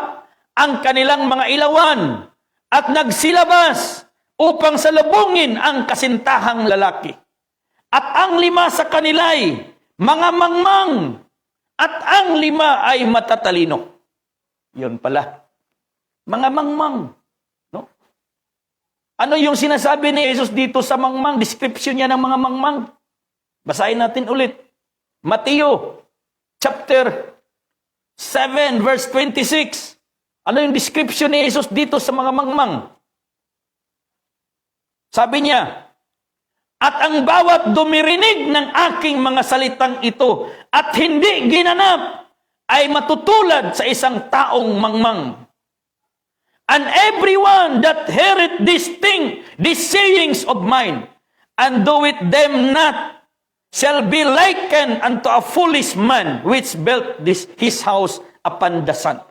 ang kanilang mga ilawan at nagsilabas upang salubungin ang kasintahang lalaki. At ang 5 sa kanila'y mga mangmang at ang 5 ay matatalino. Yun pala. Mga mangmang. No? Ano yung sinasabi ni Jesus dito sa mangmang? Description niya ng mga mangmang. Basahin natin ulit. Mateo chapter 7 verse 26. Ano yung description ni Jesus dito sa mga mangmang? Sabi niya, at ang bawat dumirinig ng aking mga salitang ito at hindi ginanap ay matutulad sa isang taong mangmang. And everyone that heareth these sayings of mine, and doeth them not, shall be likened unto a foolish man which built his house upon the sand.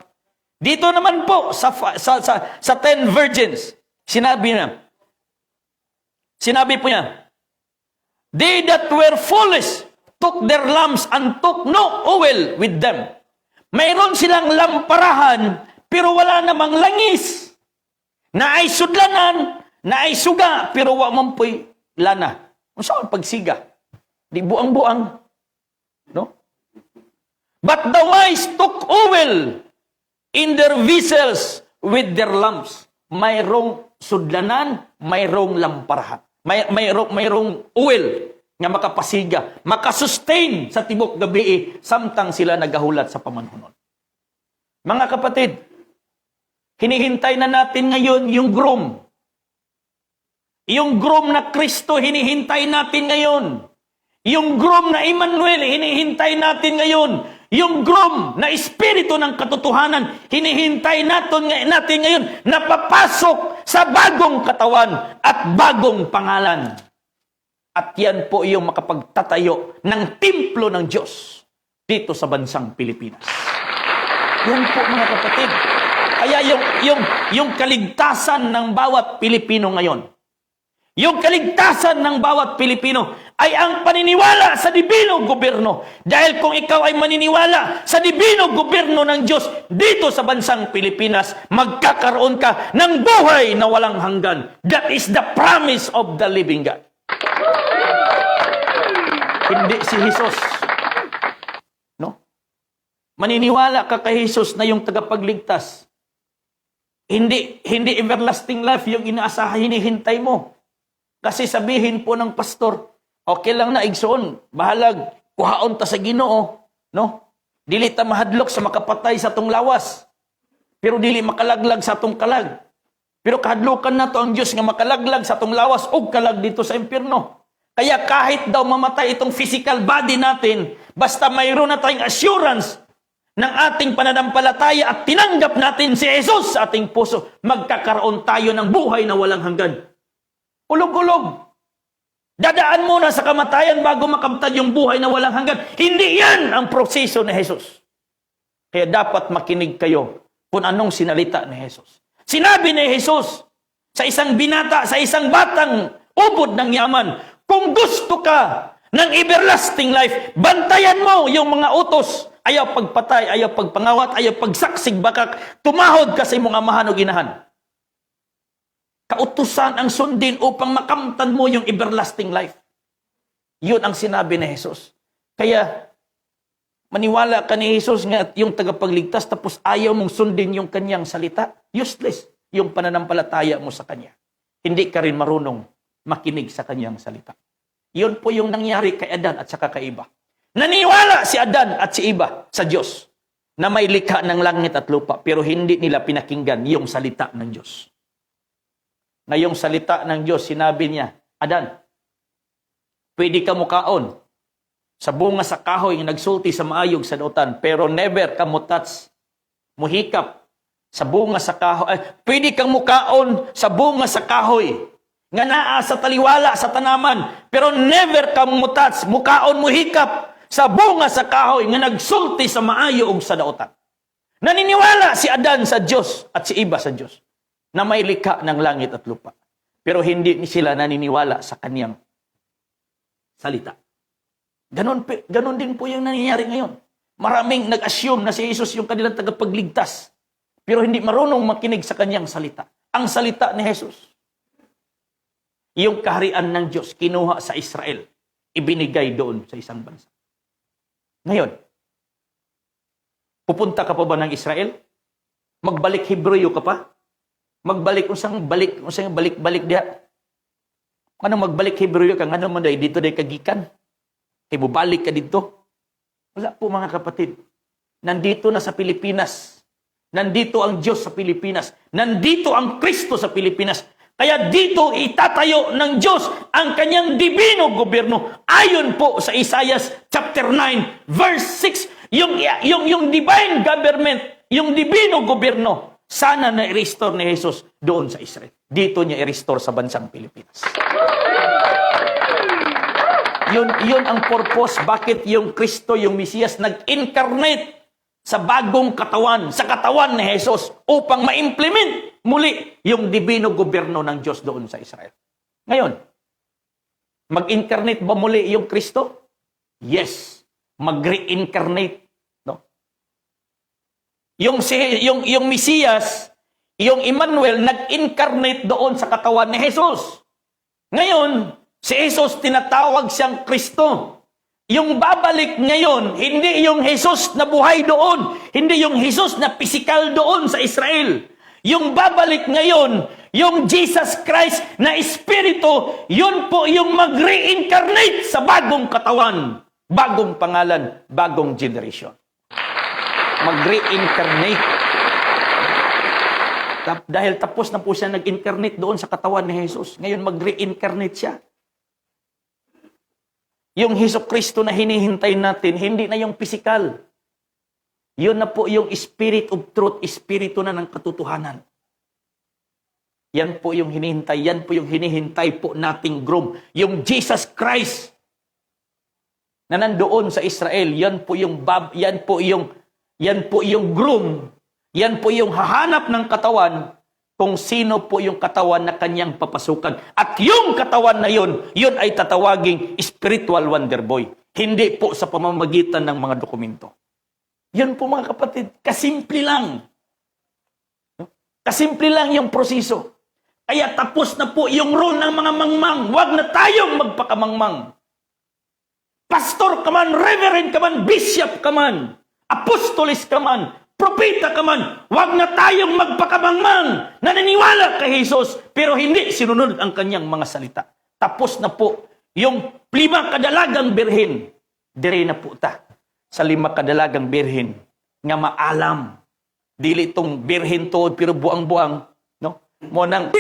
Dito naman po sa 10 virgins, sinabi po niya, they that were foolish took their lamps and took no oil with them. Mayroon silang lamparahan, pero wala namang langis. Na ay sudlanan, na ay suga, pero wa man po'y lana. Saan pagsiga? Di buang-buang. No? But the wise took oil in their vessels with their lamps. Mayroong sudlanan, mayroong lamparahan. Mayroong oil nga makapasiga, makasustain sa tibok gabi, samtang sila nagahulat sa pamanhunon. Mga kapatid, hinihintay na natin ngayon yung groom. Yung groom na Kristo, hinihintay natin ngayon. Yung groom na Emmanuel, hinihintay natin ngayon. Yung groom na Espiritu ng katotohanan, hinihintay natin ngayon na papasok sa bagong katawan at bagong pangalan. At yan po yung makapagtatayo ng templo ng Diyos dito sa bansang Pilipinas. Yan po mga kapatid. Kaya yung kaligtasan ng bawat Pilipino ngayon, yung kaligtasan ng bawat Pilipino ay ang paniniwala sa divino gobyerno. Dahil kung ikaw ay maniniwala sa divino gobyerno ng Diyos dito sa bansang Pilipinas, magkakaroon ka ng buhay na walang hanggan. That is the promise of the living God. Hindi si Jesus. No? Maniniwala ka kay Jesus na yung tagapagligtas. Hindi everlasting life yung inaasahan, hinihintay mo. Kasi sabihin po ng pastor, okay lang na igsoon, bahalag, kuhaon ta sa Ginoo, no? Dili ta mahadlok sa makapatay sa tong lawas. Pero dili makalaglag sa tong kalag. Pero kahadlukan na to ang Diyos nga makalaglag sa tong lawas o kalag dito sa impyerno. Kaya kahit daw mamatay itong physical body natin, basta mayroon na tayong assurance ng ating pananampalataya at tinanggap natin si Jesus sa ating puso, magkakaroon tayo ng buhay na walang hanggan. Ulog-ulog. Dadaan muna sa kamatayan bago makamtan yung buhay na walang hanggan. Hindi yan ang proseso ni Jesus. Kaya dapat makinig kayo kung anong sinalita ni Jesus. Sinabi ni Jesus sa isang binata, sa isang batang ubod ng yaman, kung gusto ka ng everlasting life, bantayan mo yung mga utos ayaw pagpatay, ayaw pagpangawat, ayaw pagsaksig, baka tumahod ka sa imong amahan o ginahan. Kautusan ang sundin upang makamtan mo yung everlasting life. Yun ang sinabi ni Jesus. Kaya, maniwala ka ni Jesus nga yung tagapagligtas tapos ayaw mong sundin yung kanyang salita. Useless yung pananampalataya mo sa kanya. Hindi ka rin marunong makinig sa kanyang salita. Yun po yung nangyari kay Adan at saka kay Eva. Naniwala si Adan at si Eva sa Diyos na may likha ng langit at lupa pero hindi nila pinakinggan yung salita ng Diyos. Na yung salita ng Diyos, sinabi niya, Adan, pwede ka mukaon sa bunga sa kahoy nga nagsulti sa maayog sa dautan, pero never ka touch, muhikap sa bunga sa kahoy. Pwede kang mukaon sa bunga sa kahoy nga naa sa taliwala sa tanaman, pero never ka touch, mukaon, muhikap sa bunga sa kahoy nga nagsulti sa maayog sa dautan. Naniniwala si Adan sa Diyos at si Eva sa Diyos na may likha ng langit at lupa. Pero hindi sila naniniwala sa kaniyang salita. Ganon din po yung nangyayari ngayon. Maraming nag-assume na si Jesus yung kanilang tagapagligtas. Pero hindi marunong makinig sa kanyang salita. Ang salita ni Jesus. Yung kaharian ng Diyos, kinuha sa Israel. Ibinigay doon sa isang bansa. Ngayon, pupunta ka pa ba ng Israel? Magbalik Hebreo ka pa? Magbalik usang balik diha. Ano magbalik Hebreo ka ngano man dito day kagikan? Kay mobalik ka dito. Wala po mga kapatid. Nandito na sa Pilipinas. Nandito ang Diyos sa Pilipinas. Nandito ang Kristo sa Pilipinas. Kaya dito itatayo ng Diyos ang kanyang divino gobyerno. Ayon po sa Isaiah chapter 9 verse 6, yung divine government, yung divino gobyerno, sana na i-restore ni Jesus doon sa Israel. Dito niya i-restore sa bansang Pilipinas. Yun ang purpose bakit yung Kristo, yung Mesiyas, nag-incarnate sa bagong katawan, sa katawan ni Jesus, upang ma-implement muli yung divino gobyerno ng Diyos doon sa Israel. Ngayon, mag-incarnate ba muli yung Kristo? Yes. Mag-reincarnate. No? Yung Mesiyas, yung Emmanuel, nag-incarnate doon sa katawan ni Jesus. Ngayon, si Jesus tinatawag siyang Kristo. Yung babalik ngayon, hindi yung Jesus na buhay doon, hindi yung Jesus na pisikal doon sa Israel. Yung babalik ngayon, yung Jesus Christ na Espiritu, yun po yung mag-reincarnate sa bagong katawan, bagong pangalan, bagong generation. Mag-reincarnate. Dahil tapos na po siya nag-incarnate doon sa katawan ni Jesus. Ngayon mag-reincarnate siya. Yung Hesus Kristo na hinihintay natin, hindi na yung physical. Yun na po yung Spirit of Truth, Espiritu na ng katotohanan. Yan po yung hinihintay, yan po yung hinihintay po nating groom. Yung Jesus Christ na nandoon sa Israel, yan po yung groom, yan po yung hahanap ng katawan kung sino po yung katawan na kanyang papasukan. At yung katawan na yun ay tatawaging spiritual wonder boy. Hindi po sa pamamagitan ng mga dokumento. Yun po mga kapatid, kasimple lang. Kasimple lang yung proseso. Kaya tapos na po yung role ng mga mangmang. Huwag na tayong magpakamangmang. Pastor ka man, reverend ka man, bishop ka man, apostolis ka man, propeta ka man, huwag na tayong magpakamangmang. Naniniwala kay Jesus, pero hindi sinunod ang kanyang mga salita. Tapos na po yung 5 kadalagang birhen. Dire na po ta sa 5 kadalagang birhen nga maalam. Dili itong birhen to, pero buang-buang. No? Mo nang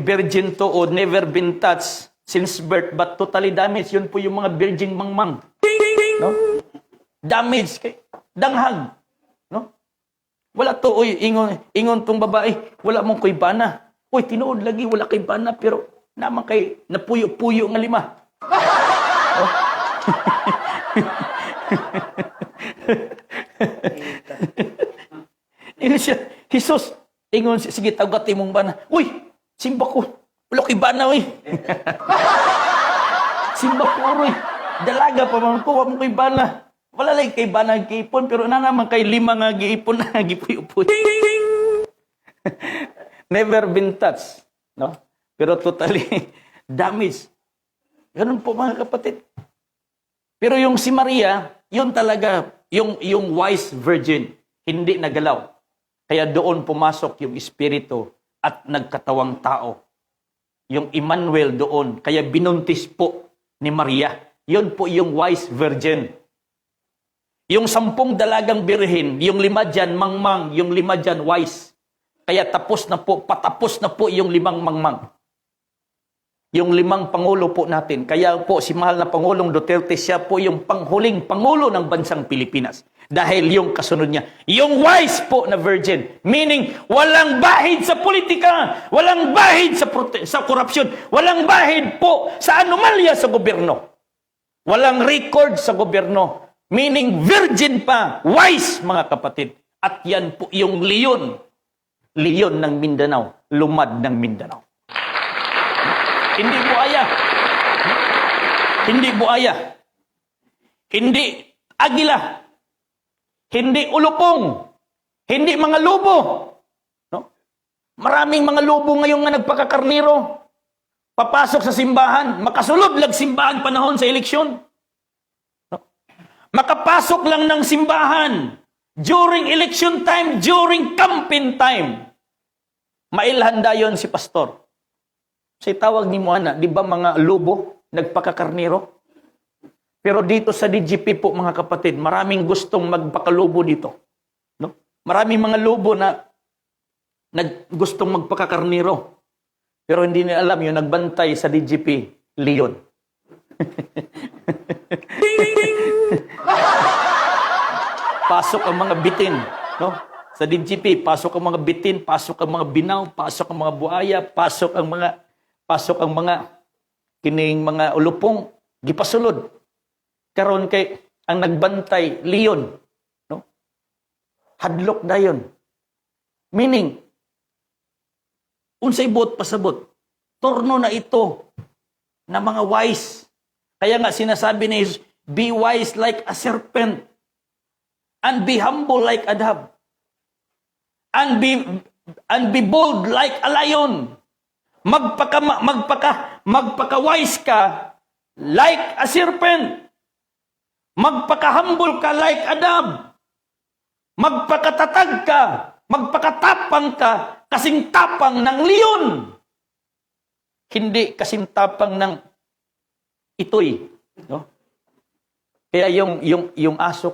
virgin to o never been touched since birth but totally damaged. Yun po yung mga virgin mangmang. No? Damaged kay danghag. No? Wala to, oy, ingon tong babae, wala mong koy bana. Oy, tinuod lagi, wala kay bana, pero naman kay napuyo-puyo nga 5. Oh. Ingon siya, Jesus, ingon siya, sige, tagat imong bana. Uy, simba ko, wala kay bana, uy. Simba ko, uy. Dalaga pa man ko, wala mong kay bana. Wala lang kay banang giipon, pero na naman kay 5 nga giipon na gipuy-upoy. Never been touched. No? Pero totally damaged. Ganun po mga kapatid. Pero yung si Maria, yun talaga, yung wise virgin, hindi nagalaw. Kaya doon pumasok yung Espiritu at nagkatawang tao. Yung Emmanuel doon, kaya binuntis po ni Maria. Yun po yung wise virgin. Yung 10 dalagang birhen, yung 5 dyan mangmang, yung 5 dyan wise. Kaya patapos na po yung 5 mangmang. Yung 5 pangulo po natin. Kaya po si mahal na Pangulong Duterte, siya po yung panghuling pangulo ng bansang Pilipinas. Dahil yung kasunod niya, yung wise po na virgin. Meaning, walang bahid sa politika, walang bahid sa korupsyon, walang bahid po sa anomalya sa gobyerno. Walang record sa gobyerno. Meaning, virgin pa, wise mga kapatid. At yan po yung leon. Leon ng Mindanao, lumad ng Mindanao. Hindi buaya. Hindi buaya. Hindi agila. Hindi ulupong. Hindi mga lobo. No? Maraming mga lobo ngayon nga nagpakakarniro. Papasok sa simbahan. Makasulod lang simbahan panahon sa eleksyon. No? Makapasok lang ng simbahan during election time, during campaign time. Mailhanda yon si pastor. Say tawag ni mo ana, di ba mga lobo nagpakakarniro? Pero dito sa DGP po mga kapatid, maraming gustong magpakalobo dito. No? Maraming mga lobo na gustong magpakakarniro. Pero hindi nila alam yung nagbantay sa DGP, Leon. Pasok ang mga bitin, no? Sa DGP, pasok ang mga bitin, pasok ang mga binaw, pasok ang mga buhaya, pasok ang mga kining mga ulupong gipasulod. Karon kay ang nagbantay Leon, no? Hadlok dayon. Meaning unsay buot pasabot. Torno na ito na mga wise. Kaya nga sinasabi ni Jesus, be wise like a serpent and be humble like a dove. And be bold like a lion. Magpaka-wise ka like a serpent. Magpaka-humble ka like a dove. Magpakatatag ka, magpakatapang ka, kasing tapang ng leon. Hindi kasing tapang ng itoy, no? Kaya yung aso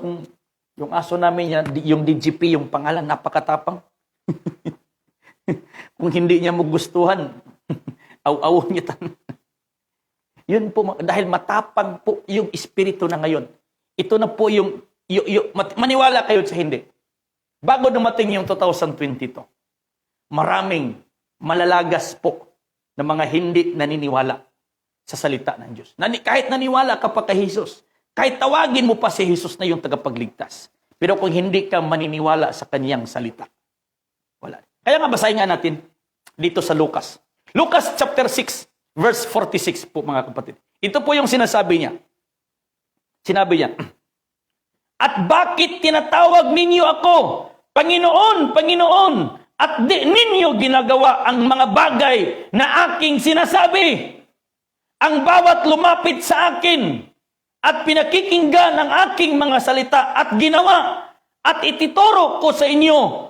namin yan, yung DGP, yung pangalan, napakatapang. Kung hindi niya magustuhan, aw-aw niya tan. Yun po, dahil matapang po yung espiritu na ngayon. Ito na po yung maniwala kayo sa hindi. Bago dumating yung 2022, maraming malalagas po na mga hindi naniniwala sa salita ng Diyos. Kahit naniwala ka pa kay Jesus, kahit tawagin mo pa si Jesus na yung tagapagligtas, pero kung hindi ka maniniwala sa kanyang salita, wala. Kaya nga basahin nga natin dito sa Lucas. Lucas chapter 6, verse 46 po mga kapatid. Ito po yung sinasabi niya. Sinabi niya, at bakit tinatawag ninyo ako, Panginoon, Panginoon, at di ninyo ginagawa ang mga bagay na aking sinasabi? Ang bawat lumapit sa akin at pinakikinggan ang aking mga salita at ginawa at itituro ko sa inyo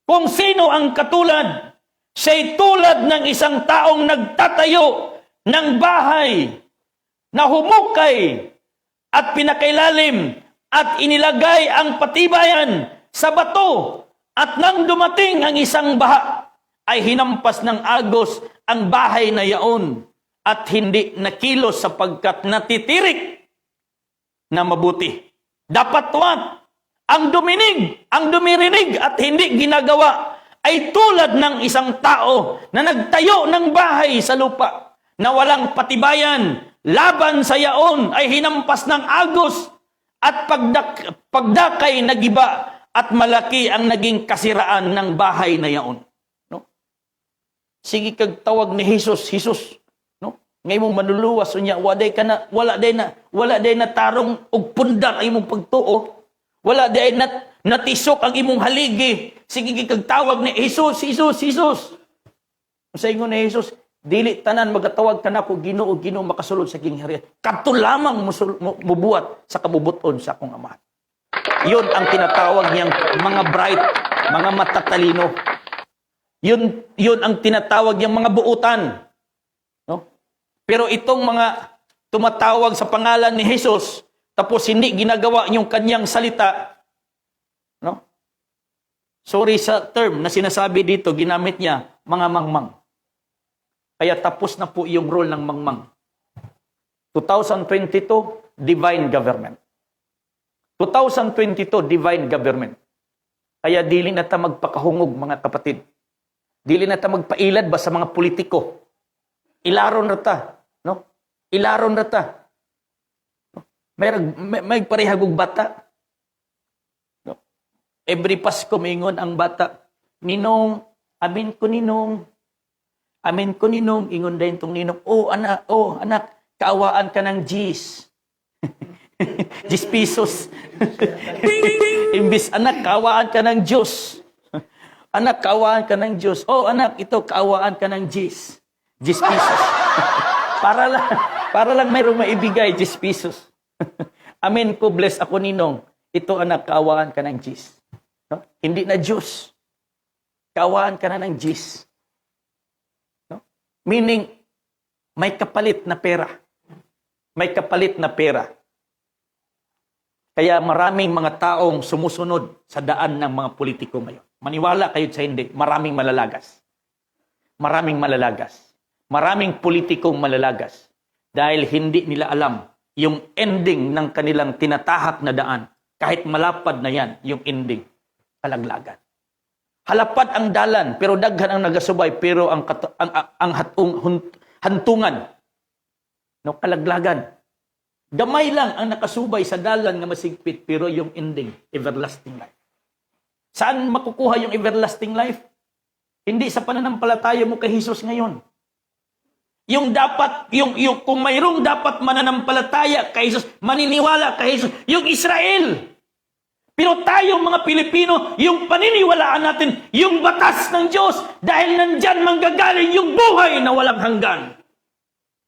kung sino ang katulad. Siya'y tulad ng isang taong nagtatayo ng bahay na humukay at pinakailalim at inilagay ang patibayan sa bato, at nang dumating ang isang baha, ay hinampas ng agos ang bahay na yaon at hindi nakilos sapagkat natitirik na mabuti. Dapat wat, ang dumirinig at hindi ginagawa ay tulad ng isang tao na nagtayo ng bahay sa lupa na walang patibayan, laban sa yaon ay hinampas ng agos at pagdakay nagiba at malaki ang naging kasiraan ng bahay na yaon. No? Sige kag tawag ni Jesus, Jesus, no? Ngay mong manuluwas unya, wala day na tarong og pundar ang imong pagtuo. Wala day natisok ang imong haligi. Sige kag tawag ni Jesus, Jesus, Jesus. Sa ingon ni Jesus, dili tanan magatawag ka nako Ginoo, Ginoo makasulod sa kingharian. Kadto lamang mubuhat sa kabubuton sa akong Ama. Yun ang tinatawag niyang mga bright, mga matatalino. Yun ang tinatawag niyang mga buutan. No? Pero itong mga tumatawag sa pangalan ni Jesus, tapos hindi ginagawa yung kanyang salita, no? Sorry sa term na sinasabi dito, ginamit niya, mga mangmang. Kaya tapos na po yung role ng mangmang. 2022, divine government. 2022, divine government. Kaya dili na ta magpakahungog, mga kapatid. Dili na ta magpailad ba sa mga politiko. Ilaron na ta. No? Ilaron na ta. No? May parehagog bata. No? Every Pasko, mingon ang bata, Ninong, amin ko Ninong. Amin ko Ninong, ingon din tong Ninong, oh anak, kaawaan ka ng G's. 10 pesos. Imbis anak, kaawaan ka ng Diyos. Anak, kaawaan ka ng Diyos. Oh anak, ito, kaawaan ka ng G's. 10 pesos. para lang mayroong maibigay, 10 pesos. Amen ko, bless ako Ninong. Ito anak, kaawaan ka ng G's. No? Hindi na Diyos. Kaawaan ka na ng G's. No? Meaning, may kapalit na pera. May kapalit na pera. Kaya maraming mga taong sumusunod sa daan ng mga politiko ngayon. Maniwala kayo sa hindi, maraming malalagas. Maraming malalagas. Maraming politikong malalagas. Dahil hindi nila alam yung ending ng kanilang tinatahak na daan. Kahit malapad na yan, yung ending. Kalaglagan. Halapad ang dalan, pero daghan ang nagasubay, pero ang hantungan, no, kalaglagan. Gamay lang ang nakasubay sa dalan nga masigpit, pero yung ending, everlasting life. Saan makukuha yung everlasting life? Hindi sa pananampalataya mo kay Jesus ngayon. Yung kung mayroong dapat mananampalataya kay Jesus, maniniwala kay Jesus, yung Israel. Pero tayong mga Pilipino, yung paniniwalaan natin, yung batas ng Diyos, dahil nandyan manggagaling yung buhay na walang hanggan.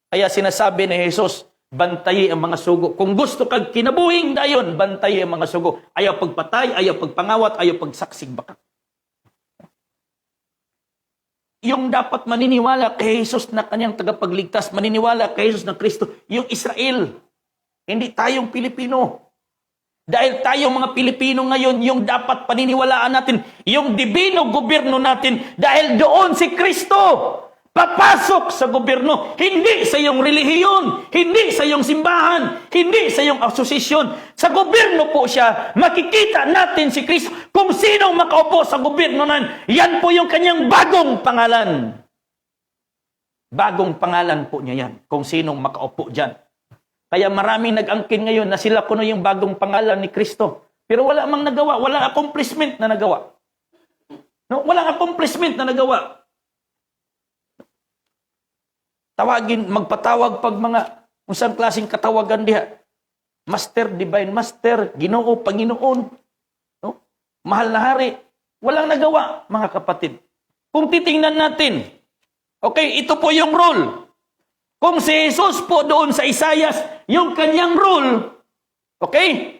Kaya sinasabi ni Jesus, bantayi ang mga sugo. Kung gusto kag kinabuhing dayon, bantayi ang mga sugo. Ayaw pagpatay, ayaw pagpangawat, ayaw pagsaksig baka. Yung dapat maniniwala kay Jesus na kanyang tagapagligtas, maniniwala kay Jesus na Kristo, yung Israel. Hindi tayong Pilipino. Dahil tayong mga Pilipino ngayon, yung dapat paniniwalaan natin, yung divino gobyerno natin, dahil doon si Kristo papasok sa gobyerno, hindi sa iyong relihiyon, hindi sa iyong simbahan, hindi sa iyong asosasyon. Sa gobyerno po siya, makikita natin si Kristo kung sino makaupo sa gobyerno nan. Yan po yung kanyang bagong pangalan. Bagong pangalan po niya yan, kung sinong makaupo dyan. Kaya maraming nag-angkin ngayon na sila kuno yung bagong pangalan ni Kristo. Pero wala mang nagawa, walang accomplishment na nagawa. No, walang accomplishment na nagawa. Tawagin, magpatawag pag mga usang klaseng katawagan diha. Master, Divine Master, Ginoo, Panginoon. No? Mahal na hari. Walang nagawa, mga kapatid. Kung titingnan natin, okay, ito po yung role. Kung si Jesus po doon sa Isaias, yung kanyang role, okay?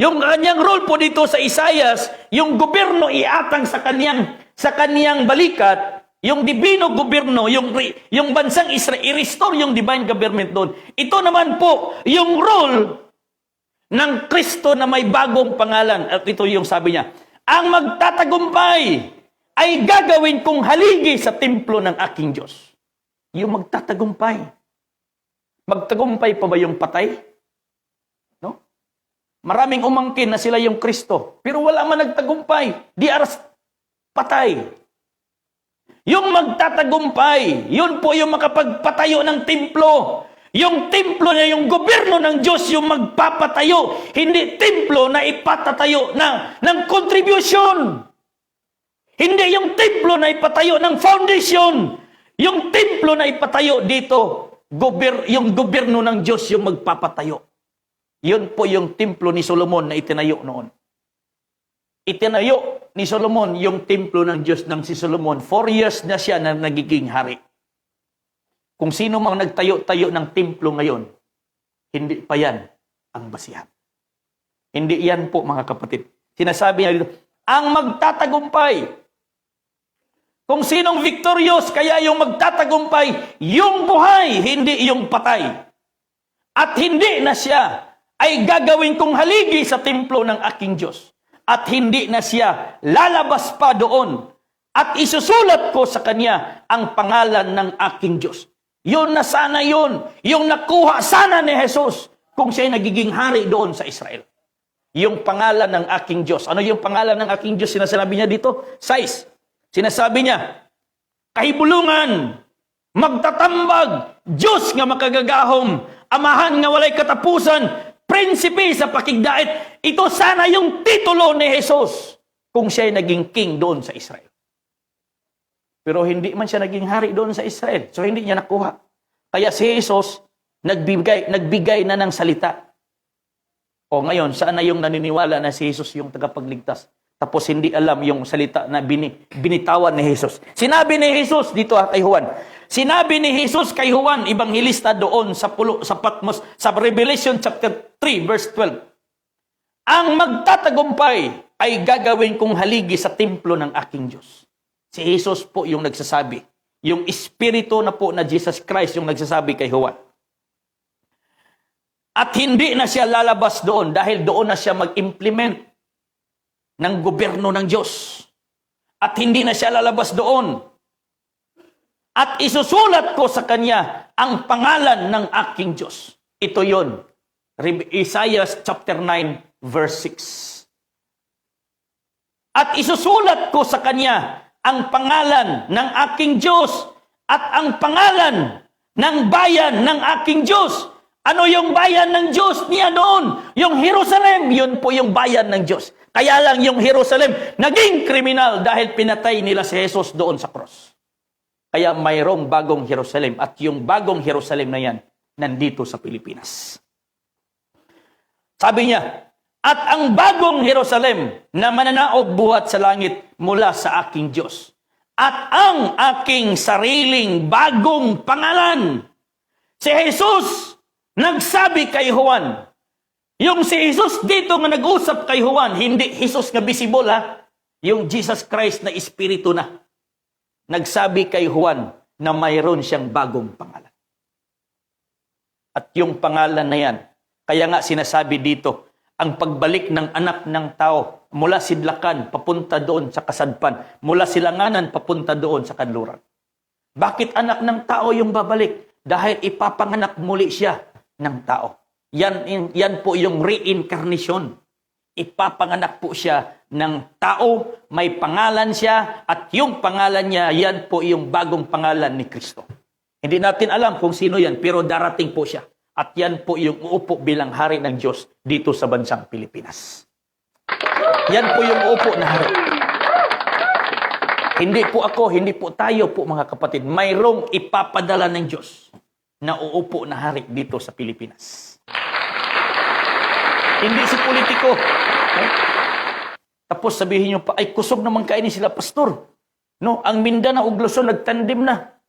Yung kanyang role po dito sa Isaias, yung gobyerno iatang sa kanyang balikat, yung divino gobyerno, yung bansang Israel, i-restore yung divine government doon. Ito naman po, yung role ng Kristo na may bagong pangalan. At ito yung sabi niya, ang magtatagumpay ay gagawin kong haligi sa templo ng aking Diyos. Yung magtatagumpay. Magtagumpay pa ba yung patay? No? Maraming umangkin na sila yung Kristo, pero wala man nagtagumpay. Di aras patay. Yung magtatagumpay, yun po yung makapagpatayo ng templo. Yung templo na yung gobyerno ng Diyos yung magpapatayo. Hindi templo na ipatatayo ng contribution. Hindi yung templo na ipatayo ng foundation. Yung templo na ipatayo dito, yung gobyerno ng Diyos yung magpapatayo. Yun po yung templo ni Solomon na itinayo noon. Itinayo ni Solomon yung templo ng Diyos ng si Solomon. 4 years na siya na nagiging hari. Kung sino mang nagtayo-tayo ng templo ngayon, hindi pa yan ang basihan. Hindi yan po, mga kapatid. Sinasabi niya dito, ang magtatagumpay. Kung sinong victorious, kaya yung magtatagumpay, yung buhay, hindi yung patay. At hindi na siya ay gagawin kong haligi sa templo ng aking Diyos. At hindi na siya lalabas pa doon. At isusulat ko sa kanya ang pangalan ng aking Diyos. Yun na sana yun. Yung nakuha sana ni Jesus kung siya nagiging hari doon sa Israel. Yung pangalan ng aking Diyos. Ano yung pangalan ng aking Diyos? Sinasabi niya dito? 6. Sinasabi niya, kahibulungan, magtatambag, Diyos nga makagagahom, amahan nga walay katapusan, prinsipe sa pakigdait. Ito sana yung titulo ni Jesus kung siya ay naging king doon sa Israel. Pero hindi man siya naging hari doon sa Israel. So hindi niya nakuha. Kaya si Jesus nagbigay na ng salita. O ngayon, saan na yung naniniwala na si Jesus yung tagapagligtas? Tapos hindi alam yung salita na binitawan ni Jesus. Sinabi ni Jesus dito kay Juan. Sinabi ni Jesus kay Juan, Ebanghilista doon sa Patmos, sa Revelation chapter 3 verse 12. Ang magtatagumpay ay gagawin kong haligi sa templo ng aking Diyos. Si Jesus po yung nagsasabi. Yung Espiritu na po na Jesus Christ yung nagsasabi kay Juan. At hindi na siya lalabas doon dahil doon na siya mag-implement ng gobyerno ng Diyos. At hindi na siya lalabas doon. At isusulat ko sa kanya ang pangalan ng aking Diyos. Ito yon. Isaiah chapter 9 verse 6. At isusulat ko sa kanya ang pangalan ng aking Diyos at ang pangalan ng bayan ng aking Diyos. Ano yung bayan ng Diyos niya doon? Yung Jerusalem, yun po yung bayan ng Diyos. Kaya lang yung Jerusalem naging kriminal dahil pinatay nila si Jesus doon sa cross. Kaya mayroong bagong Jerusalem at yung bagong Jerusalem na yan nandito sa Pilipinas. Sabi niya, at ang bagong Jerusalem na mananaog buhat sa langit mula sa aking Diyos. At ang aking sariling bagong pangalan. Si Jesus nagsabi kay Juan. Yung si Jesus dito nga nag-usap kay Juan, hindi Jesus nga visible ha. Yung Jesus Christ na Espiritu na. Nagsabi kay Juan na mayroon siyang bagong pangalan. At yung pangalan na yan, kaya nga sinasabi dito, ang pagbalik ng anak ng tao mula sidlakan papunta doon sa kasadpan, mula silanganan papunta doon sa kanluran. Bakit anak ng tao yung babalik? Dahil ipapanganak muli siya ng tao. Yan po yung reincarnation. Ipapanganak po siya ng tao, may pangalan siya, at yung pangalan niya, yan po yung bagong pangalan ni Kristo. Hindi natin alam kung sino yan, pero darating po siya. At yan po yung uupo bilang hari ng Diyos dito sa bansang Pilipinas. Yan po yung uupo na hari. Hindi po ako, hindi po tayo po mga kapatid. Mayroong ipapadala ng Diyos na uupo na hari dito sa Pilipinas. Hindi si politiko. Tapos sabihin nyo pa, ay kusog naman kainin sila, pastor. No, ang Mindanao ug Luzon nagtandim na.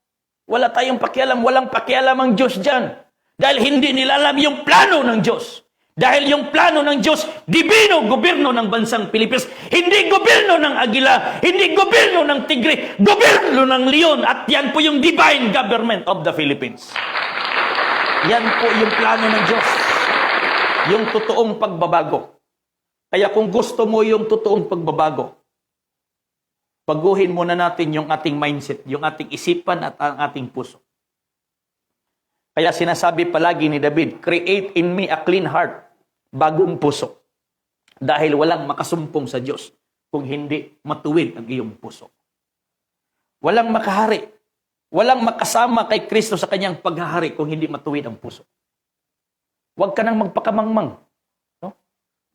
Wala tayong pakialam, walang pakialam ang Diyos dyan. Dahil hindi nila alam yung plano ng Diyos. Dahil yung plano ng Diyos, divino gobyerno ng bansang Pilipinas. Hindi gobyerno ng agila, hindi gobyerno ng tigre, gobyerno ng leon. At yan po yung divine government of the Philippines. Yan po yung plano ng Diyos. Yung totoong pagbabago. Kaya kung gusto mo yung totoong pagbabago, baguhin muna natin yung ating mindset, yung ating isipan at ang ating puso. Kaya sinasabi palagi ni David, create in me a clean heart, bagong puso. Dahil walang makasumpong sa Diyos kung hindi matuwid ang iyong puso. Walang makahari, walang makasama kay Kristo sa kanyang paghahari kung hindi matuwid ang puso. Huwag ka nang magpakamangmang. No?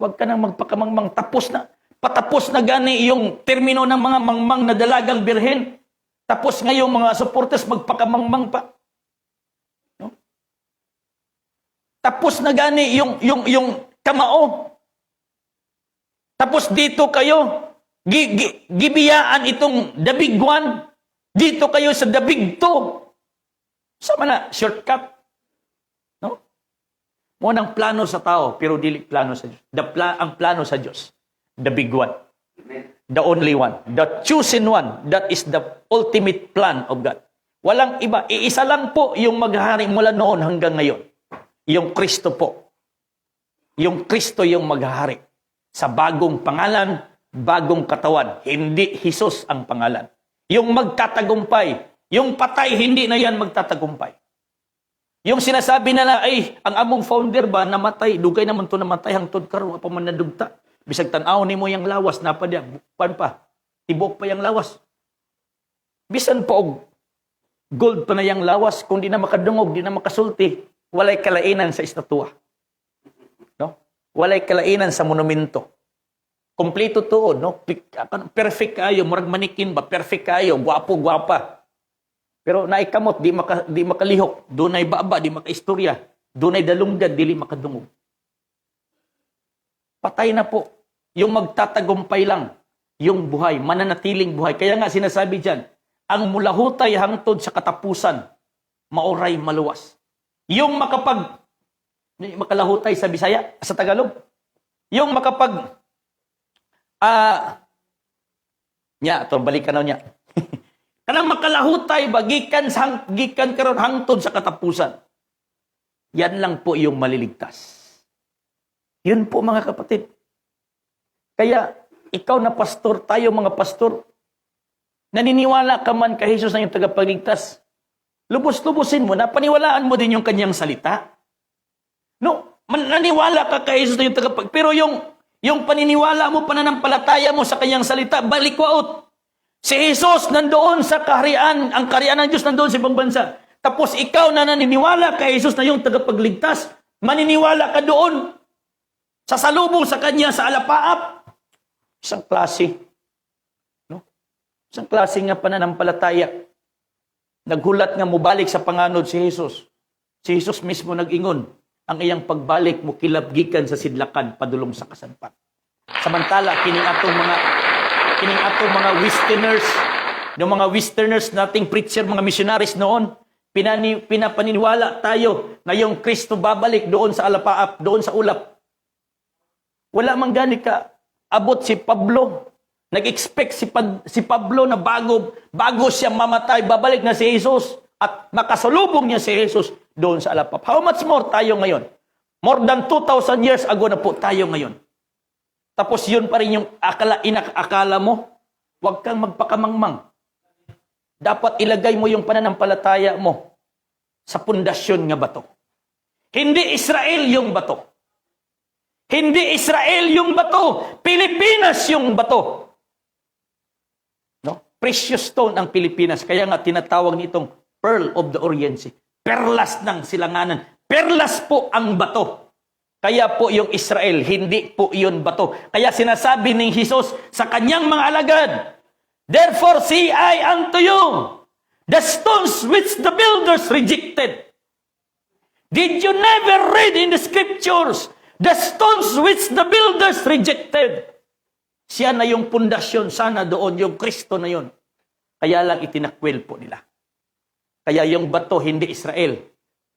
Huwag ka nang magpakamangmang. Patapos na gani yung termino ng mga mangmang na dalagang birhen. Tapos ngayong mga supporters magpakamangmang pa. No? Tapos na gani yung kamao. Tapos dito kayo, gibiyaan itong the big one. Dito kayo sa the big two. Sama na, shortcut. No? Munang plano sa tao, pero dili plano sa Diyos. Ang plano sa Diyos, the big one. The only one. The chosen one. That is the ultimate plan of God. Walang iba. Iisa lang po yung maghahari mula noon hanggang ngayon. Yung Kristo po. Yung Kristo yung maghahari. Sa bagong pangalan, bagong katawan. Hindi Jesus ang pangalan. Yung magtatagumpay. Yung patay, hindi na yan magtatagumpay. Yung sinasabi na ay, ang among founder ba, namatay. Dugay naman to namatay. Hangtod karon pa man nadugta. Bisag tanaw ni mo yung lawas, napadya. Pan pa. Tibok pa yung lawas. Bisan po og gold pa na yung lawas. Kung di na makadungog, di na makasulti. Walay kalainan sa estatwa. No? Walay kalainan sa monumento. Kompleto tuod, no? Perfect kayo, murag manikin ba? Perfect kayo, gwapo, gwapa. Pero naikamot, di makalihok. Dunay baba, di makaistorya. Dunay dalunggad, dili makadungog. Patay na po. Yung magtatagumpay lang. Yung buhay, mananatiling buhay. Kaya nga sinasabi dyan, ang mulahutay hangtod sa katapusan, mauray maluwas. Yung makalahutay sa Bisaya, sa Tagalog. Yung balikan na niya. Kanang makalahutay ba, gikan karon hangtod sa katapusan. Yan lang po yung maliligtas. Yun po mga kapatid. Kaya ikaw na pastor, tayo mga pastor, naniniwala ka man kay Jesus na yung tagapagligtas, lubos-lubusin mo na, paniwalaan mo din yung kanyang salita. No, naniwala ka kay Jesus na yung tagapagligtas, pero yung paniniwala mo, pananampalataya mo sa kanyang salita, balikwaot. Si Jesus nandoon sa kaharian, ang kaharian ng Diyos nandoon sa ibang bansa. Tapos ikaw na naniniwala kay Jesus na yung tagapagligtas, maniniwala ka doon, sasalubong sa kanya sa alapaap. Isang klase. No? Isang klase nga pananampalataya. Naghulat nga mubalik sa panganod si Jesus. Si Jesus mismo nag-ingon, ang iyang pagbalik mo kilabgikan sa sidlakan padulong sa kasadpan. Samantala, kining atong mga westerners, yung mga westerners nating preacher, mga missionaries noon, pinapaniniwala tayo na yung Kristo babalik doon sa alapaap, doon sa ulap. Wala man gani ka abot si Pablo. Nag-expect si Pablo na bago siya mamatay, babalik na si Jesus at makasalubong niya si Jesus doon sa alapap. How much more tayo ngayon? More than 2,000 years ago na po tayo ngayon. Tapos yun pa rin yung akala mo, huwag kang magpakamangmang. Dapat ilagay mo yung pananampalataya mo sa pundasyon nga bato. Hindi Israel yung bato. Hindi Israel yung bato. Pilipinas yung bato. No? Precious stone ang Pilipinas. Kaya nga tinatawag nitong Pearl of the Orient Sea. Perlas ng silanganan. Perlas po ang bato. Kaya po yung Israel, hindi po yun bato. Kaya sinasabi ni Jesus sa kanyang mga alagad, therefore say I unto you, the stones which the builders rejected. Did you never read in the scriptures, the stones which the builders rejected? Siya na yung pundasyon, sana doon yung Kristo na yun. Kaya lang itinakwil po nila. Kaya yung bato, hindi Israel.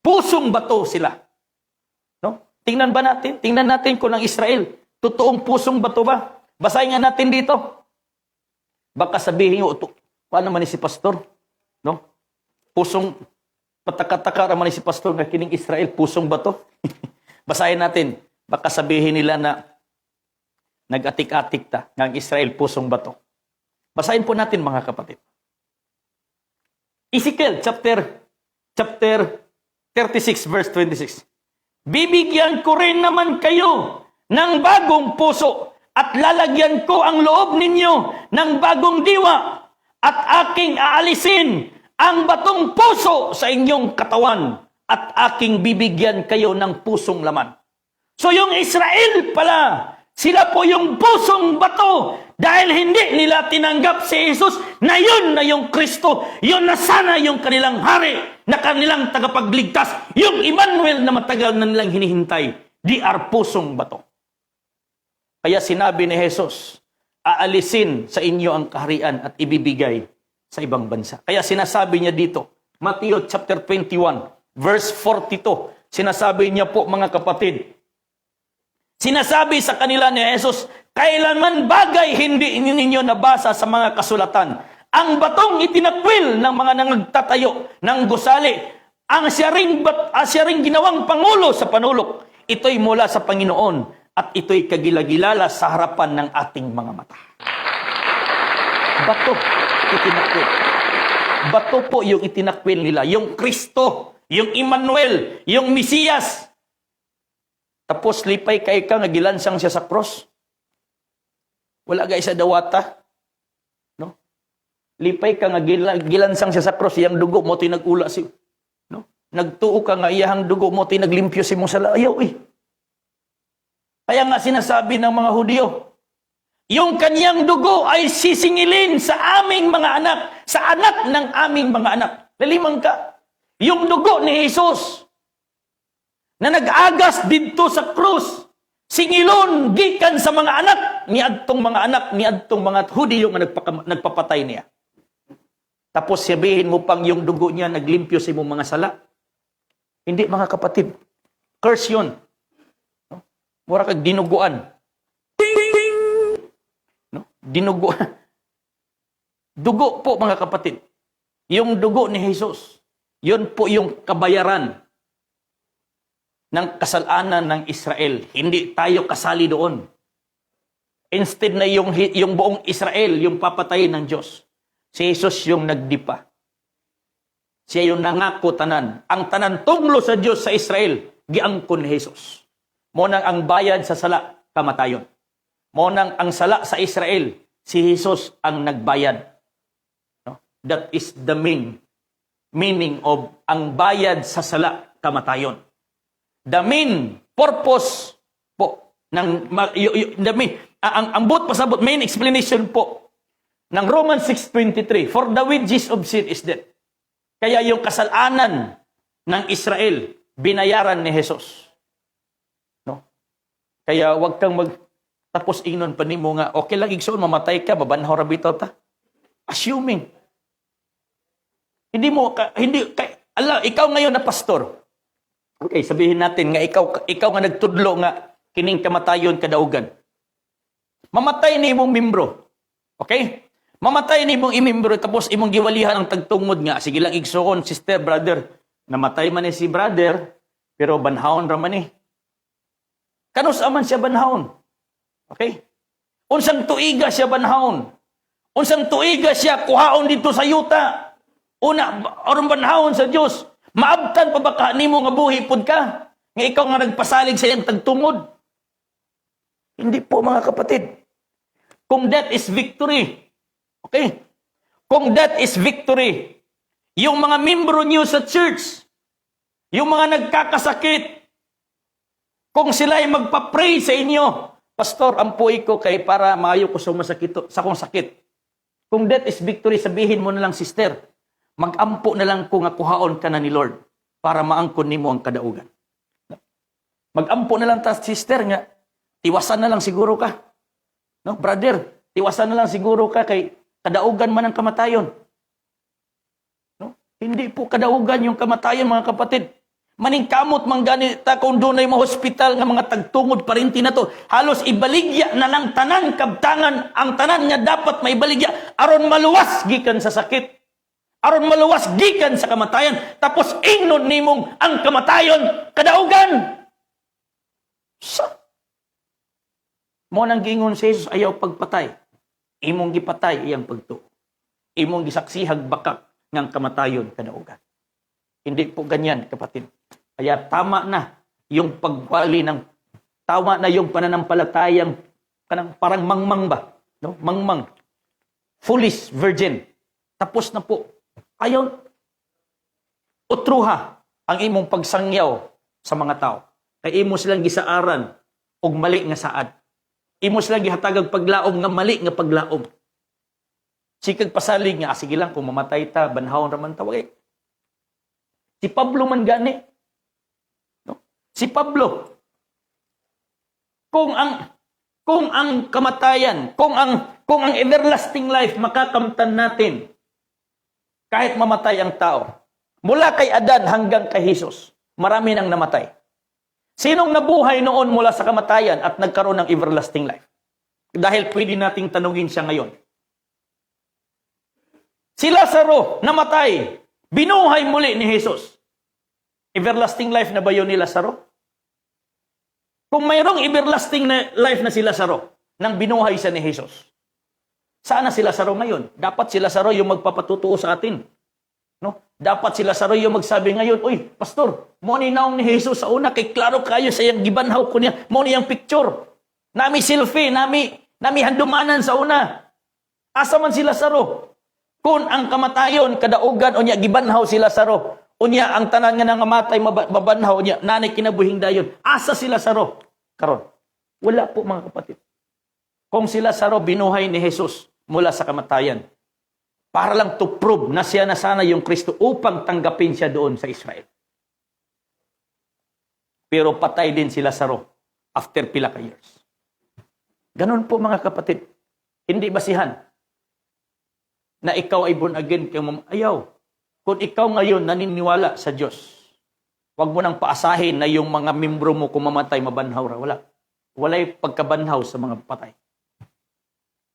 Pusong bato sila. No? Tingnan natin kung ang Israel, totoong pusong bato ba? Basahin nga natin dito. Baka sabihin nyo, paano man si pastor? No? Pusong, patakataka naman si pastor na kining Israel, pusong bato. Basahin natin. Baka sabihin nila na nag-atik-atik ta ng Israel, pusong bato. Basahin po natin mga kapatid. Ezekiel chapter 36 verse 26. Bibigyan ko rin naman kayo ng bagong puso at lalagyan ko ang loob ninyo ng bagong diwa at aking aalisin ang batong puso sa inyong katawan at aking bibigyan kayo ng pusong laman. So yung Israel pala, Sila po yung pusong bato dahil hindi nila tinanggap si Jesus na yun na yung Kristo, yun na sana yung kanilang hari, na kanilang tagapagligtas, yung Emmanuel na matagal na nilang hinihintay. Di are pusong bato. Kaya sinabi ni Jesus, aalisin sa inyo ang kaharian at ibibigay sa ibang bansa. Kaya sinasabi niya dito, Matthew chapter 21, verse 42, sinasabi niya po mga kapatid, sinasabi sa kanila ni Jesus, kailanman bagay hindi ninyo nabasa sa mga kasulatan. Ang batong itinakwil ng mga nangagtatayo ng gusali, ang siya ring ginawang pangulo sa panulok, ito'y mula sa Panginoon at ito'y kagilagilala sa harapan ng ating mga mata. Bato itinakwil. Bato po yung itinakwil nila, yung Kristo, yung Emmanuel, yung Mesiyas. Tapos lipay kay ka nga gilansang siya sa cross. Wala gay sa dawata. No? Lipay ka nga gilansang siya sa cross, iyang dugo mo tinag-ula si. No? Nagtuo ka nga iyang dugo mo tinaglimpyo si mo sa ayaw eh. Kaya nga sinasabi ng mga Hudyo, yung kanyang dugo ay sisingilin sa aming mga anak, sa anak ng aming mga anak. Lalimang ka. Yung dugo ni Jesus na nag-agas dito sa krus, singilon gikan sa mga anak, niadtong mga Hudyo nga nagpapatay niya. Tapos sabihin mo pang yung dugo niya naglimpyo sa imong mga sala. Hindi mga kapatid. Curse yun. No? Mura kag dinuguan. No? Dinuguan. Dugo po mga kapatid. Yung dugo ni Jesus, yun po yung kabayaran ng kasalanan ng Israel. Hindi tayo kasali doon. Instead na yung buong Israel, yung papatayin ng Diyos. Si Jesus yung nagdipa. Siya yung nangako tanan. Ang tanan tunglo sa Diyos sa Israel, giangkon ni Jesus. Monang ang bayad sa sala, kamatayon. Monang ang sala sa Israel, si Jesus ang nagbayad. No? That is the meaning of ang bayad sa sala, kamatayon. The main purpose po ng ang buot pasabot main explanation po ng Romans 6:23, for the wages of sin is death. Kaya yung kasalanan ng Israel binayaran ni Jesus. No? Kaya wag kang tapos ingnon pa nimo nga okay lang igsoon mamatay ka mabanhaw ra bitaw ta. Assuming ikaw ngayon na pastor. Okay, sabihin natin nga ikaw nga nagtudlo nga kining kamatayon kadaugan. Mamatay ni imong membro. Okay? Mamatay ni imong imimbro tapos imong giwalihan ang tagtungod nga. Sige lang igsoon, sister, brother. Namatay man ni si brother, pero banhaon ra man ni. Kanus aman siya banhaon. Okay? Unsang tuiga siya banhaon. Unsang tuiga siya kuhaon dito sa yuta. Una, aron banhaon sa Dios. Maabtan pa ba ka nimo nga buhi pud ka? Nga ikaw nga nagpasalig sa iyang tagtungod. Hindi po mga kapatid. Kung that is victory. Okay? Kung that is victory, yung mga membro niyo sa church, yung mga nagkakasakit, kung sila ay magpa-pray sa inyo, Pastor, ampuy ko kay para maayo ko sa kong sakit. Kung that is victory, sabihin mo na lang, sister, mag-ampo na lang ko nga kuhaon ka na ni Lord para maangkon nimo ang kadaugan. Mag-ampo na lang ta, sister, nga tiwasan na lang siguro ka. No, brother, tiwasan na lang siguro ka kay kadaugan man ang kamatayon. No? Hindi po kadaugan yung kamatayon, mga kapatid. Maningkamot man ganita kung doon ay mga hospital nga mga tagtungod parinti na to. Halos ibaligya na lang tanan kabtangan ang tanan nga dapat maibaligya aron maluwas gikan sa sakit. Aron maluwas gikan sa kamatayan. Tapos ingnon nimong ang kamatayon kadaugan. Mo nang gingon si Jesus ayaw pagpatay. Imong gipatay iyang pagtuo. Imong gisaksihag bakak ngang kamatayon kadaugan. Hindi po ganyan, kapatid. Kaya tama na yung pagwali ng tama na yung pananampalatayang kanang parang mangmang ba? No? Mangmang. Foolish virgin. Tapos na po. Ayaw utruha ang imong pagsangyaw sa mga tao. Kay imo silang gisaaran og mali nga saad. Imos lang gihatagag paglaom nga mali nga paglaom. Sikag pasalig nga, sige lang, kung mamatay ta, banhawon raman ta, wag. Si Pablo man gani. No? Si Pablo, kung ang kamatayan, kung ang everlasting life makakamtan natin, kahit mamatay ang tao, mula kay Adan hanggang kay Jesus, marami nang namatay. Sinong nabuhay noon mula sa kamatayan at nagkaroon ng everlasting life? Dahil pwede nating tanungin siya ngayon. Si Lazaro, namatay. Binuhay muli ni Jesus. Everlasting life na ba yun ni Lazaro? Kung mayroong everlasting life na si Lazaro, nang binuhay siya ni Jesus, saan na si Lazaro ngayon? Dapat si Lazaro yung magpapatutuo sa atin. No? Dapat si Lazaro yung magsabi ngayon, uy, pastor, mo ni naong ni Jesus sa una, kay klaro kayo sa iyang gibanhaw ko niya, mo ni yung picture. Nami selfie, nami handumanan sa una. Asa man si Lazaro? Kung ang kamatayon, kadaugan, o niya, gibanhaw si Lazaro, o niya, ang tanan nga nang mamatay, mabanhaw, o niya, nanay kinabuhing dayon. Asa si Lazaro? Karon, wala po mga kapatid. Kung si Lazaro binuhay ni Jesus mula sa kamatayan, para lang to prove na siya na sana yung Kristo upang tanggapin siya doon sa Israel. Pero patay din si Lazaro after pila ka years. Ganun po mga kapatid. Hindi basihan na ikaw ay born again kay ayaw. Kung ikaw ngayon naniniwala sa Diyos, huwag mo nang paasahin na yung mga membro mo kung mamatay, mabanhaw ra. Wala. Walay pagkabanhaw sa mga patay.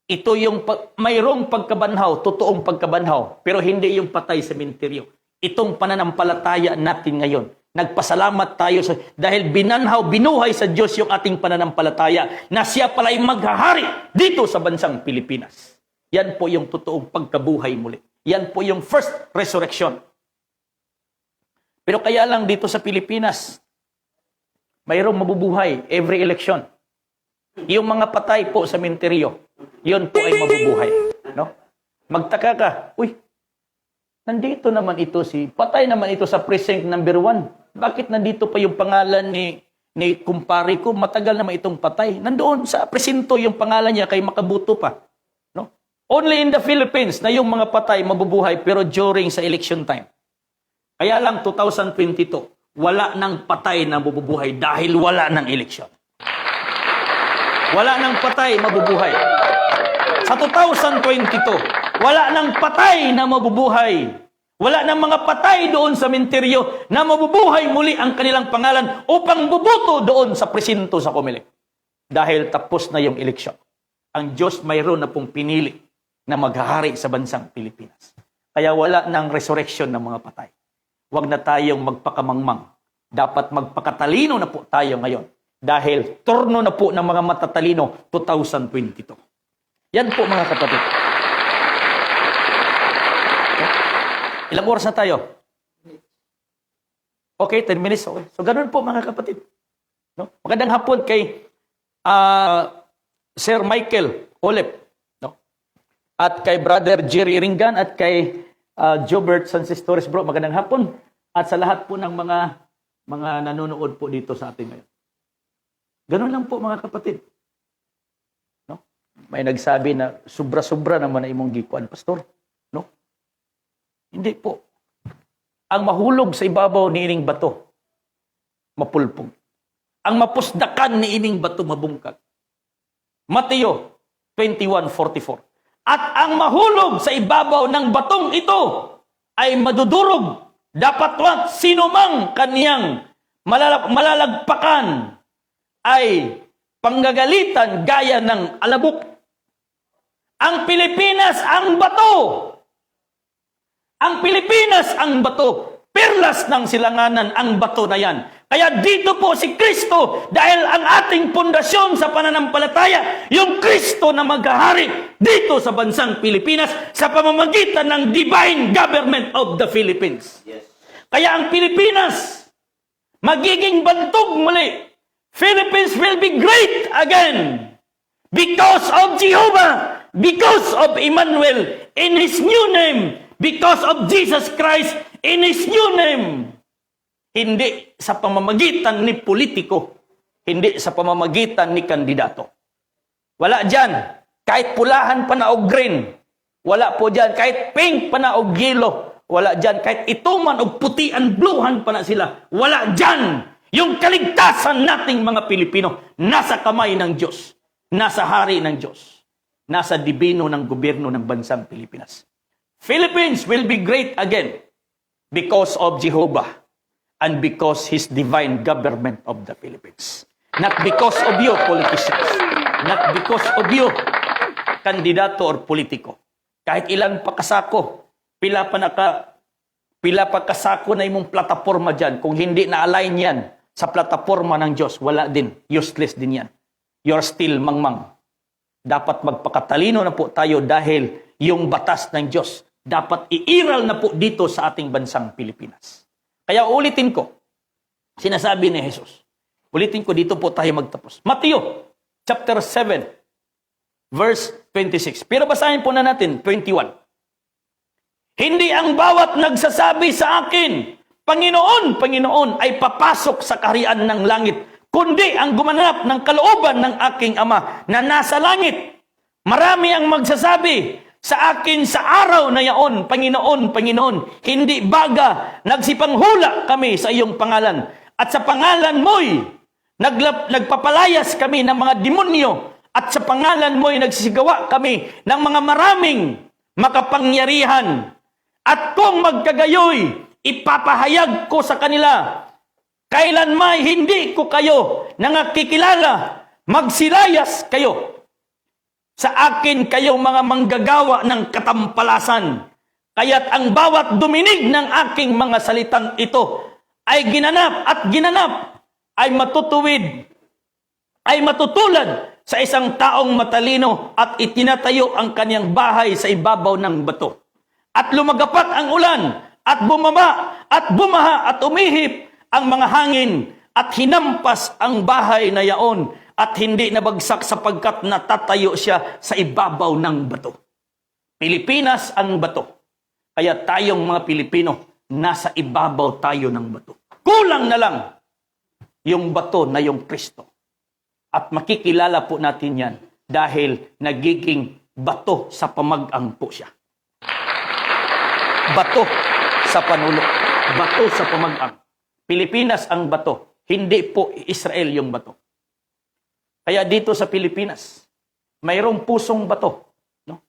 Ito yung mayroong pagkabanhaw, totoong pagkabanhaw, pero hindi yung patay sa sementeryo. Itong pananampalataya natin ngayon. Nagpasalamat tayo dahil binuhay sa Diyos yung ating pananampalataya na siya pala ay maghahari dito sa bansang Pilipinas. Yan po yung totoong pagkabuhay muli. Yan po yung first resurrection. Pero kaya lang dito sa Pilipinas, mayroong mabubuhay every election. Yung mga patay po sa sementeryo, yun po ay mabubuhay. No? Magtaka ka, uy, nandito naman ito patay naman ito sa precinct number 1. Bakit nandito pa yung pangalan ni kumpare ko? Matagal naman itong patay. Nandoon sa presinto yung pangalan niya kay makabuto pa. No? Only in the Philippines na yung mga patay mabubuhay pero during sa election time. Kaya lang 2022, wala nang patay na mabubuhay dahil wala nang eleksyon. Wala nang patay mabubuhay. Sa 2022, wala nang patay na mabubuhay. Wala nang mga patay doon sa sementeryo na mabubuhay muli ang kanilang pangalan upang bubuto doon sa presinto sa Comelec. Dahil tapos na yung eleksyon. Ang Diyos mayroon na pong pinili na maghahari sa bansang Pilipinas. Kaya wala nang resurrection ng mga patay. Huwag na tayong magpakamangmang. Dapat magpakatalino na po tayo ngayon. Dahil turno na po ng mga matatalino 2022. Yan po mga kapatid. Ilang oras na tayo? Okay, 10 minutes. Okay. So ganun po mga kapatid. No? Magandang hapon kay Sir Michael Olep. No? At kay Brother Jerry Ringan at kay Jobert Sansistores bro. Magandang hapon. At sa lahat po ng mga nanonood po dito sa atin ngayon. Ganun lang po mga kapatid. No? May nagsabi na sobra-sobra naman na imong gikuan, pastor. No? Hindi po. Ang mahulog sa ibabaw ni ining bato, mapulpog. Ang mapusdakan ni ining bato, mabungkag. Mateo 21:44. At ang mahulog sa ibabaw ng batong ito ay madudurog. Dapat sino mang kaniyang malalagpakan ay panggagalitan gaya ng alabok. Ang Pilipinas ang bato. Ang Pilipinas ang bato. Perlas ng silanganan ang bato na yan. Kaya dito po si Kristo dahil ang ating pundasyon sa pananampalataya, yung Kristo na maghahari dito sa bansang Pilipinas sa pamamagitan ng divine government of the Philippines. Yes. Kaya ang Pilipinas magiging bantog muli. Philippines will be great again because of Jehovah, because of Emmanuel in His new name, because of Jesus Christ in His new name. Hindi sa pamamagitan ni politiko, hindi sa pamamagitan ni kandidato. Wala dyan. Kahit pulahan pa na o green, wala po dyan. Kahit pink pa na o yellow, wala dyan. Kahit ituman o putian, bluhan pa na sila, wala dyan. Yung kaligtasan nating mga Pilipino, nasa kamay ng Diyos. Nasa hari ng Diyos. Nasa dibino ng gobyerno ng bansang Pilipinas. Philippines will be great again because of Jehovah and because His divine government of the Philippines. Not because of you, politicians. Not because of you, kandidato or politiko. Kahit ilan pa kasako, pila pa kasako na imong plataforma dyan. Kung hindi na-align yan sa plataforma ng Diyos, wala din. Useless din yan. You're still mangmang. Dapat magpakatalino na po tayo dahil yung batas ng Diyos dapat iiral na po dito sa ating bansang Pilipinas. Kaya ulitin ko, sinasabi ni Jesus. Ulitin ko, dito po tayo magtapos. Mateo, chapter 7, verse 26. Pero basahin po na natin, 21. Hindi ang bawat nagsasabi sa akin, Panginoon, Panginoon, ay papasok sa kaharian ng langit, kundi ang gumanap ng kalooban ng aking Ama na nasa langit. Marami ang magsasabi sa akin sa araw na yaon, Panginoon, Panginoon, hindi baga nagsipanghula kami sa iyong pangalan. At sa pangalan mo'y nagpapalayas kami ng mga demonyo. At sa pangalan mo'y nagsisigawa kami ng mga maraming makapangyarihan. At kung magkagayoy, ipapahayag ko sa kanila, kailanman hindi ko kayo nangakikilala, magsilayas kayo. Sa akin kayong mga manggagawa ng katampalasan. Kaya't ang bawat duminig ng aking mga salitang ito ay ginanap, ay matutuwid, ay matutulad sa isang taong matalino at itinatayo ang kanyang bahay sa ibabaw ng bato. At lumagapat ang ulan, at bumaba, at bumaha, at umihip ang mga hangin, at hinampas ang bahay na yaon, at hindi nabagsak sapagkat natatayo siya sa ibabaw ng bato. Pilipinas ang bato. Kaya tayong mga Pilipino, nasa ibabaw tayo ng bato. Kulang na lang yung bato na yung Kristo. At makikilala po natin yan dahil nagiging bato sa pamag-ang po siya. Bato sa panulo. Bato sa pamag-ang. Pilipinas ang bato. Hindi po Israel yung bato. Kaya dito sa Pilipinas, mayroong pusong bato. No?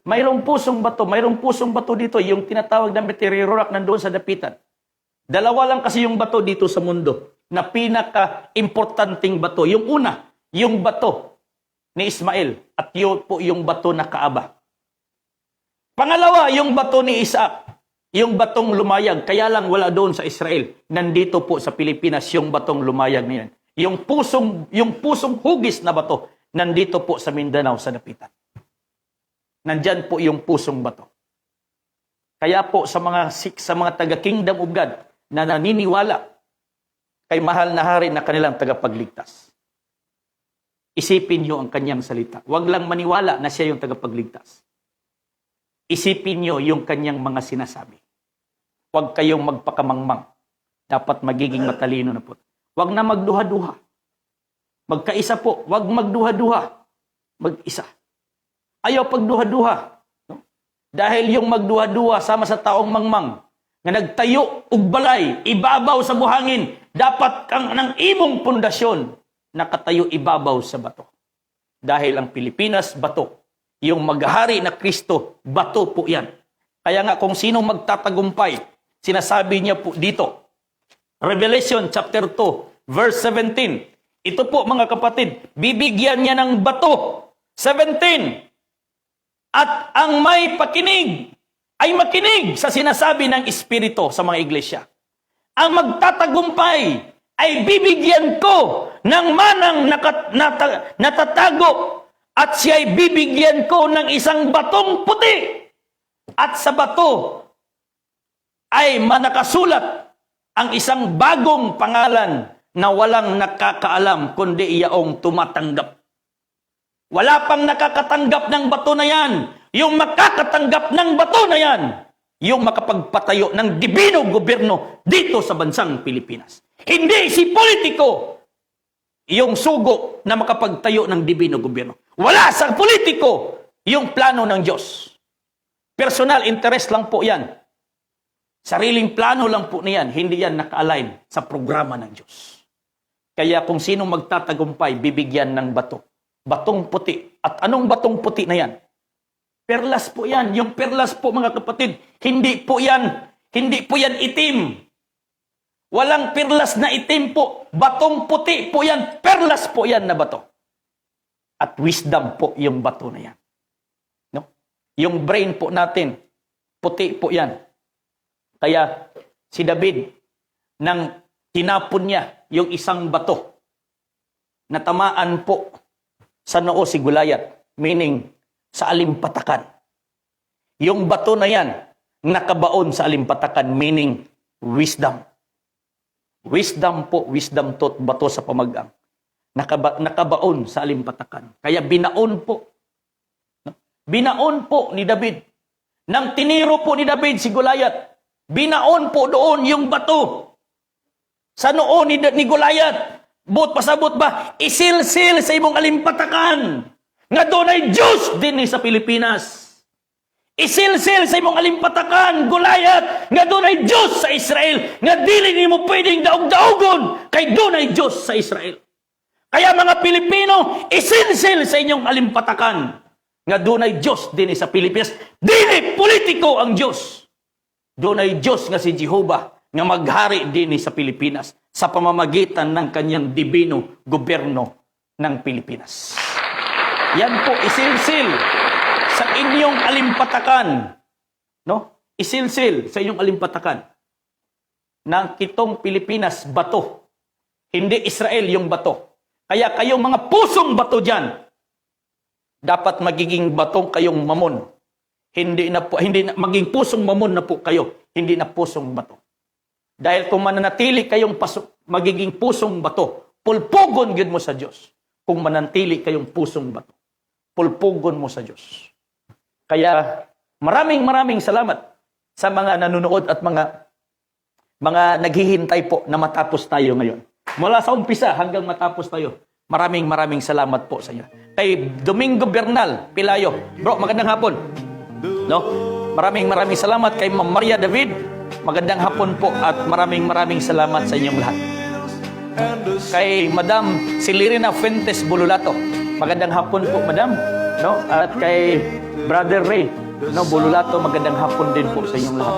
Mayroong pusong bato dito, yung tinatawag na meteorite rock nandoon sa dapitan. Dalawa lang kasi yung bato dito sa mundo na pinaka-importanting bato. Yung una, yung bato ni Ismael at yun po yung bato na Kaaba. Pangalawa, yung bato ni Isaac, yung batong lumayag. Kaya lang wala doon sa Israel. Nandito po sa Pilipinas yung batong lumayag niyan. Yung pusong hugis na bato, nandito po sa Mindanao, sa dapitan. Nandyan po yung pusong bato. Kaya po sa mga taga-Kingdom of God na naniniwala kay mahal na hari na kanilang tagapagligtas, isipin nyo ang kanyang salita. Huwag lang maniwala na siya yung tagapagligtas. Isipin nyo yung kanyang mga sinasabi. Huwag kayong magpakamangmang. Dapat magiging matalino na po. Huwag na magduha-duha. Magkaisa po. Huwag magduha-duha. Mag-isa. Ayaw pagduha-duha. No? Dahil yung magduha-duha sama sa taong mangmang na nagtayo og balay, ibabaw sa buhangin, dapat kang ng imong pundasyon nakatayo ibabaw sa bato. Dahil ang Pilipinas, bato. Yung maghahari na Kristo, bato po yan. Kaya nga kung sino magtatagumpay, sinasabi niya po dito, Revelation chapter 2, verse 17. Ito po mga kapatid, bibigyan niya ng bato. 17. At ang may pakinig ay makinig sa sinasabi ng Espiritu sa mga iglesia. Ang magtatagumpay ay bibigyan ko ng manang natatago at siya ay bibigyan ko ng isang batong puti. At sa bato ay manakasulat ang isang bagong pangalan na walang nakakaalam kundi iyaong tumatanggap. Wala pang nakakatanggap ng bato na yan. Yung makakatanggap ng bato na yan, yung makapagpatayo ng dibino gobyerno dito sa bansang Pilipinas. Hindi si politiko. yung sugo na makapagtayo ng dibino gobyerno. Wala sa politiko yung plano ng Diyos. Personal interest lang po yan. Sariling plano lang po niyan. Hindi yan naka-align sa programa ng Diyos. Kaya kung sino magtatagumpay, bibigyan ng bato. Batong puti. At anong batong puti na yan? Perlas po yan. Yung perlas po mga kapatid, hindi po yan itim. Walang perlas na itim po. Batong puti po yan. Perlas po yan na bato. At wisdom po yung bato na yan. No? Yung brain po natin, puti po yan. Kaya si David, nang tinapon niya yung isang bato, natamaan po sa noo si Goliath, meaning sa alimpatakan. Yung bato na yan, nakabaon sa alimpatakan, meaning wisdom. Wisdom po, wisdom to, bato sa pamagang. Nakabaon sa alimpatakan. Kaya binaon po. Binaon po ni David. Nang tiniro po ni David si Goliath, binaon po doon yung bato. Sa noo ni Goliath, but pasabot ba, isilsil sa imong alimpatakan. Nga doon ay Diyos din sa Pilipinas. Isilsil sa imong alimpatakan, Goliath, nga doon ay Diyos sa Israel. Nga dili nimo pwedeng daog-daogon, kay doon ay Diyos sa Israel. Kaya mga Pilipino, isilsil sa inyong alimpatakan. Nga doon ay Diyos din sa Pilipinas. Dili politiko ang Diyos. Doon ay Diyos nga si Jehovah nga maghari din sa Pilipinas sa pamamagitan ng kanyang dibino gobyerno ng Pilipinas. Yan po, isilsil sa inyong alimpatakan. No? Isilsil sa inyong alimpatakan. Ng kitong Pilipinas, bato. Hindi Israel yung bato. Kaya kayong mga pusong bato dyan, dapat magiging batong kayong mamon. Hindi na maging pusong mamon na po kayo, hindi na pusong bato. Dahil kung mananatili kayong magiging pusong bato, pulpugon gid mo sa Diyos. Kung mananatili kayong pusong bato, pulpugon mo sa Diyos. Kaya maraming salamat sa mga nanonood at mga naghihintay po na matapos tayo ngayon. Mula sa umpisa hanggang matapos tayo. Maraming salamat po sa inyo. Kay Domingo Bernal Pilayo. Bro, magandang hapon. No? Maraming salamat kay Ma'am Maria David. Magandang hapon po at maraming salamat sa inyong lahat. Kay Madam Silirina Fuentes Bululato. Magandang hapon po, Madam. No? At kay Brother Ray, no, Bululato, magandang hapon din po sa inyong lahat.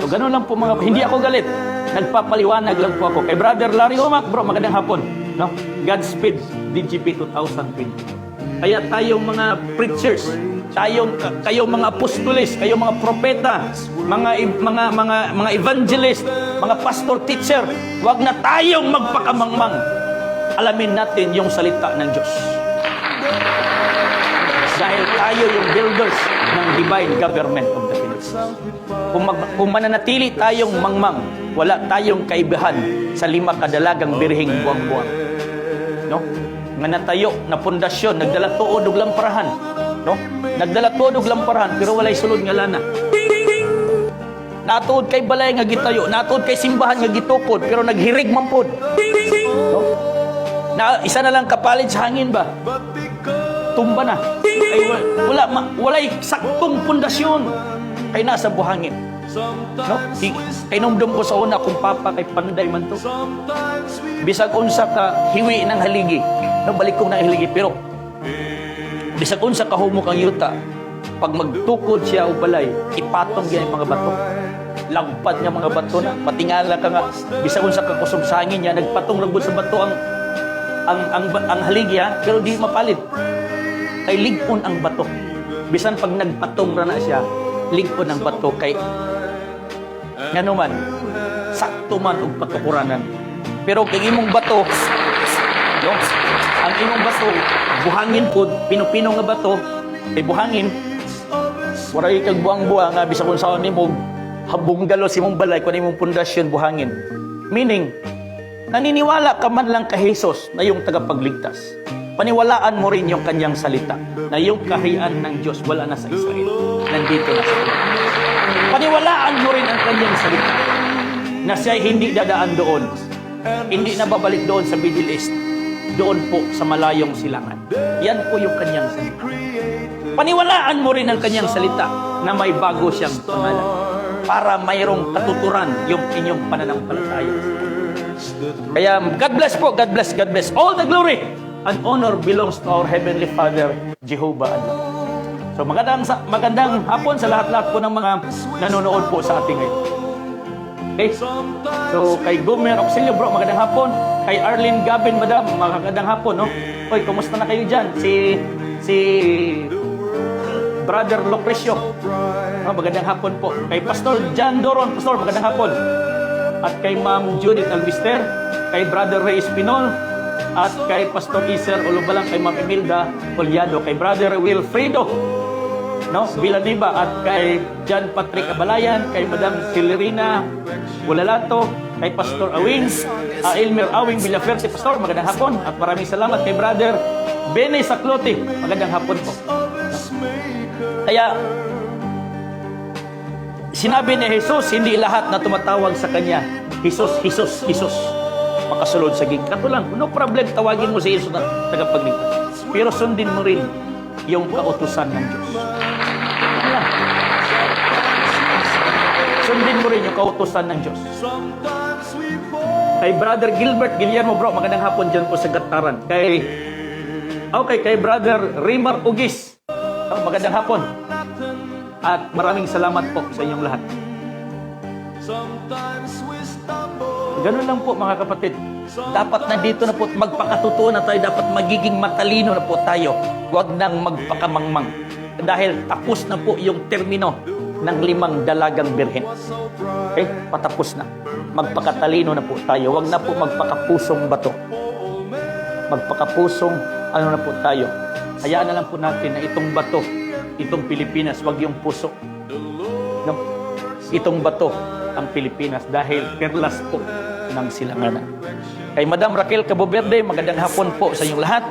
So ganoon lang po mga, hindi ako galit. Nagpapaliwanag lang po ako. Kay Brother Larry Omak, bro, magandang hapon. No? Godspeed, DGP 2020. Kaya tayong mga preachers, kayong mga apostoles, kayong mga propeta, mga evangelist, mga pastor teacher, wag na tayong magpakamangmang. Alamin natin yung salita ng Diyos. Dahil tayo yung builders ng divine government of the Philippines. Kung mananatili tayong mangmang, wala tayong kaibahan sa 5 kadalagang birhing buwang-buwang. No? Nga natayo na pundasyon, nagdala tuod og lamparahan. No? Nagdala tuod og lamparahan, pero walay sulod nga lana. Natuod kay balay nga gitayo, natuod kay simbahan nga gitukod, pero naghirig man pod. No? Na isa na lang kapalit sa hangin ba? Tumba na. Ay, walay saktong pundasyon. Kay nasa buhangin. No? Kay numdum ko sa una kung papa kay panday man to. Bisag unsa ka hiwi ng haligi. No, balik ko ng haligi. Pero bisag unsa ka humok ang yuta. Pag magtukod siya o balay, ipatong yan yung mga bato. Lagpad niya mga bato na. Matingala ka nga. Bisag unsa ka kusog sa hangin niya, nagpatong ragbod sa bato ang haligi ha. Pero di mapalit. Kay ligon ang bato. Bisan pag nagpatong ra na siya, ligon ang bato kay ngano man sakto man og patukuranan. Pero kay imong bato, no? Ang imong bato buhangin pod, pinupino nga bato, ay buhangin. Wala kag buang-buang nga bisan kun saan nimo habunggalo si imong balay kun imong pundasyon buhangin. Meaning, naniniwala ka man lang kay Jesus na yung tagapagligtas. Paniwalaan mo rin yung kanyang salita na yung kaharian ng Diyos wala na sa Israel. Nandito na sa Israel. Paniwalaan mo rin ang kanyang salita na siya hindi dadaan doon. Hindi na babalik doon sa Middle East. doon po sa malayong silangan. Yan po yung kanyang salita. Paniwalaan mo rin ang kanyang salita na may bago siyang pangalan para mayroong katuturan yung inyong pananampalataya. Kaya God bless po, God bless, God bless. All the glory and honor belongs to our Heavenly Father, Jehovah Allah. So magandang hapon sa lahat-lahat po ng mga nanonood po sa ating ngayon. Okay? So kay Gomer Auxilio bro, magandang hapon. Kay Arlene Gavin, madam, magandang hapon, no? Hoy, kumusta na kayo dyan? Si Brother Lucrecio, magandang hapon po. Kay Pastor John Doron, Pastor, magandang hapon. At kay Ma'am Judith Albister, kay Brother Ray Espinol, at kay Pastor Iser Ulubalang, kay Ma'am Imelda Oliado, kay Brother Wilfredo, no, Villaneva, at kay John Patrick Abalayan, kay Madam Celerina Bulalato, kay Pastor Awing, Elmer Awing Villaferte, Pastor, magandang hapon. At maraming salamat kay Brother Bene Saclote, magandang hapon po. Kaya, sinabi ni Jesus, hindi lahat na tumatawag sa Kanya, Jesus, Jesus, Jesus, makasulod sa gingkato lang. No problem, tawagin mo si Jesus na tagapagligtas. Pero sundin mo rin yung kautusan ng Diyos. Sundin mo rin yung kautusan ng Diyos. Kay Brother Gilbert Guillermo, bro, magandang hapon dyan po sa Gataran. Kay Brother Rimar Ugis, magandang hapon. At maraming salamat po sa inyong lahat. Ganun lang po mga kapatid. Dapat nandito na po, magpakatotoo na tayo. Dapat magiging matalino na po tayo. Huwag nang magpakamangmang. Dahil tapos na po yung termino ng 5 dalagang birhen. Okay? Patapos na. Magpakatalino na po tayo. Huwag na po magpakapusong bato. Magpakapusong ano na po tayo. Hayaan na lang po natin na itong bato, itong Pilipinas, wag yung puso. No? Itong bato ang Pilipinas dahil perlas po ng silanganan. Kay Madam Raquel Caboverde, magandang hapon po sa inyong lahat.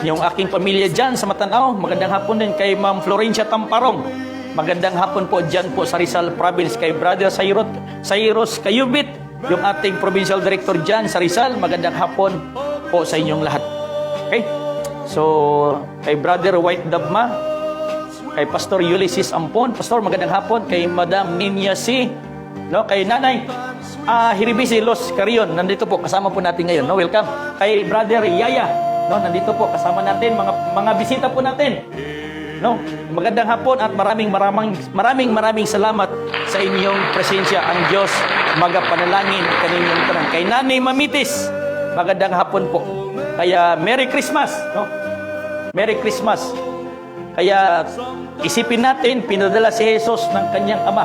Yung aking pamilya dyan sa Matanao, magandang hapon din kay Ma'am Florencia Tamparong. Magandang hapon po dyan po sa Rizal Province kay Brother Cyrus Kayubit, yung ating Provincial Director dyan sa Rizal. Magandang hapon po sa inyong lahat. Okay? So, kay Brother White Dabma, kay Pastor Ulysses Ampon, Pastor, magandang hapon. Kay Madam Ninya C, no? Kay Nanay Hiribisi Los Carion, nandito po, kasama po natin ngayon, no? Welcome. Kay Brother Yaya, no? Nandito po, kasama natin, mga bisita po natin, no? Magandang hapon at maraming salamat sa inyong presensya. Ang Diyos magapanalangin kaninyong tanan. Kay Nanay Mamitis, magandang hapon po. Kaya Merry Christmas, no? Merry Christmas. Kaya isipin natin, pinadala si Jesus ng kanyang Ama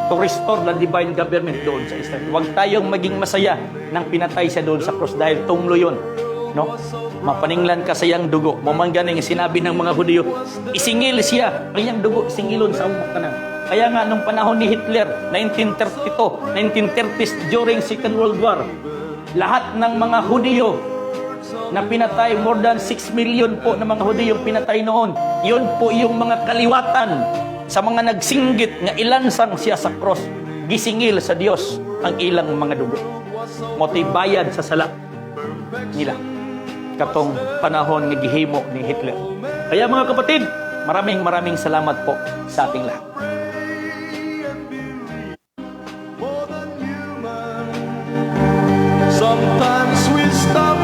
to restore the divine government doon sa Israel. Huwag tayong maging masaya nang pinatay siya doon sa cross dahil tunglo yun, no? Mapaninglan ka sa iyang dugo. Mamangganing sinabi ng mga Hudyo, isingil siya, ang iyang dugo, isingilon sa umok ka na. Kaya nga, nung panahon ni Hitler, 1932, 1930s, during Second World War, lahat ng mga Hudyo na pinatay, more than 6 million po na mga Hudyo yung pinatay noon. Yun po yung mga kaliwatan sa mga nagsinggit nga ilansang siya sa cross. Gisingil sa Dios ang ilang mga dugo. Motibayad sa sala nila. Katong panahon nga gihimo ni Hitler. Kaya mga kapatid, maraming salamat po sa ating lahat. Sometimes we stop